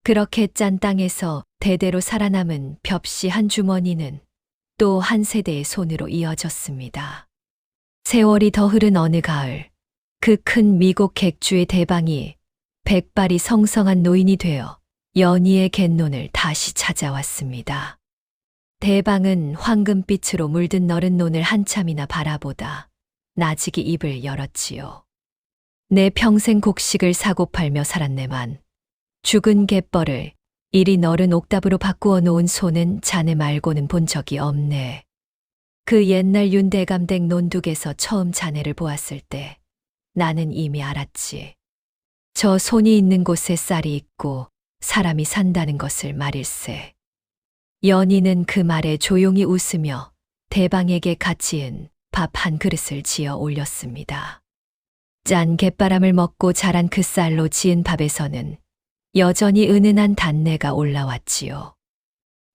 S2: 그렇게 짠 땅에서 대대로 살아남은 벽씨 한 주머니는 또 한 세대의 손으로 이어졌습니다. 세월이 더 흐른 어느 가을, 그 큰 미국 객주의 대방이 백발이 성성한 노인이 되어 연희의 갯논을 다시 찾아왔습니다. 대방은 황금빛으로 물든 너른 논을 한참이나 바라보다 나직이 입을 열었지요. 내 평생 곡식을 사고 팔며 살았네만 죽은 갯벌을 이리 너른 옥답으로 바꾸어 놓은 손은 자네 말고는 본 적이 없네. 그 옛날 윤대감 댁 논둑에서 처음 자네를 보았을 때 나는 이미 알았지. 저 손이 있는 곳에 쌀이 있고 사람이 산다는 것을 말일세. 연희는 그 말에 조용히 웃으며 대방에게 갓지은 밥 한 그릇을 지어 올렸습니다. 짠 갯바람을 먹고 자란 그 쌀로 지은 밥에서는 여전히 은은한 단내가 올라왔지요.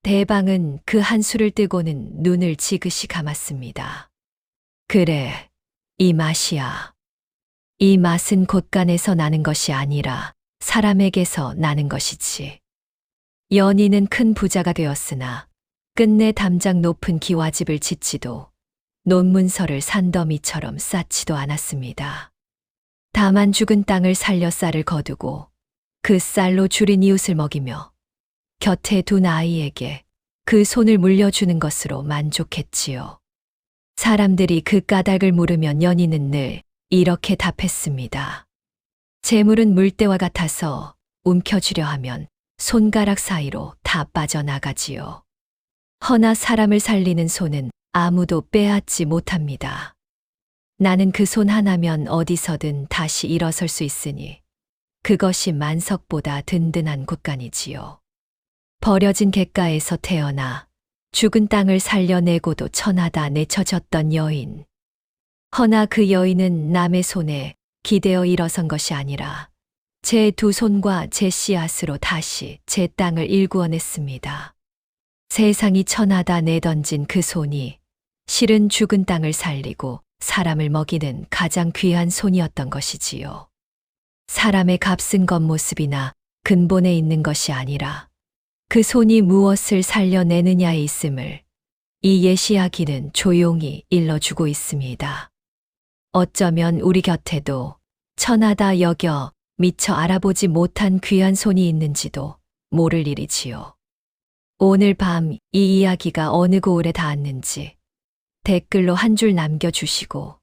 S2: 대방은 그 한술을 뜨고는 눈을 지그시 감았습니다. 그래, 이 맛이야. 이 맛은 곶간에서 나는 것이 아니라 사람에게서 나는 것이지. 연희는 큰 부자가 되었으나 끝내 담장 높은 기와집을 짓지도 논문서를 산더미처럼 쌓지도 않았습니다. 다만 죽은 땅을 살려 쌀을 거두고 그 쌀로 줄인 이웃을 먹이며 곁에 둔 아이에게 그 손을 물려주는 것으로 만족했지요. 사람들이 그 까닭을 물으면 연희는 늘 이렇게 답했습니다. 재물은 물때와 같아서 움켜쥐려 하면 손가락 사이로 다 빠져나가지요. 허나 사람을 살리는 손은 아무도 빼앗지 못합니다. 나는 그 손 하나면 어디서든 다시 일어설 수 있으니 그것이 만석보다 든든한 곶간이지요. 버려진 갯가에서 태어나 죽은 땅을 살려내고도 천하다 내쳐졌던 여인. 허나 그 여인은 남의 손에 기대어 일어선 것이 아니라 제 두 손과 제 씨앗으로 다시 제 땅을 일구어냈습니다. 세상이 천하다 내던진 그 손이 실은 죽은 땅을 살리고 사람을 먹이는 가장 귀한 손이었던 것이지요. 사람의 값은 겉모습이나 근본에 있는 것이 아니라 그 손이 무엇을 살려내느냐에 있음을 이 예시야기는 조용히 일러주고 있습니다. 어쩌면 우리 곁에도 천하다 여겨 미처 알아보지 못한 귀한 손이 있는지도 모를 일이지요. 오늘 밤 이 이야기가 어느 고을에 닿았는지 댓글로 한 줄 남겨주시고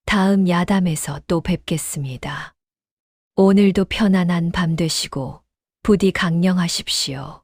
S2: 다음 야담에서 또 뵙겠습니다. 오늘도 편안한 밤 되시고 부디 강령하십시오.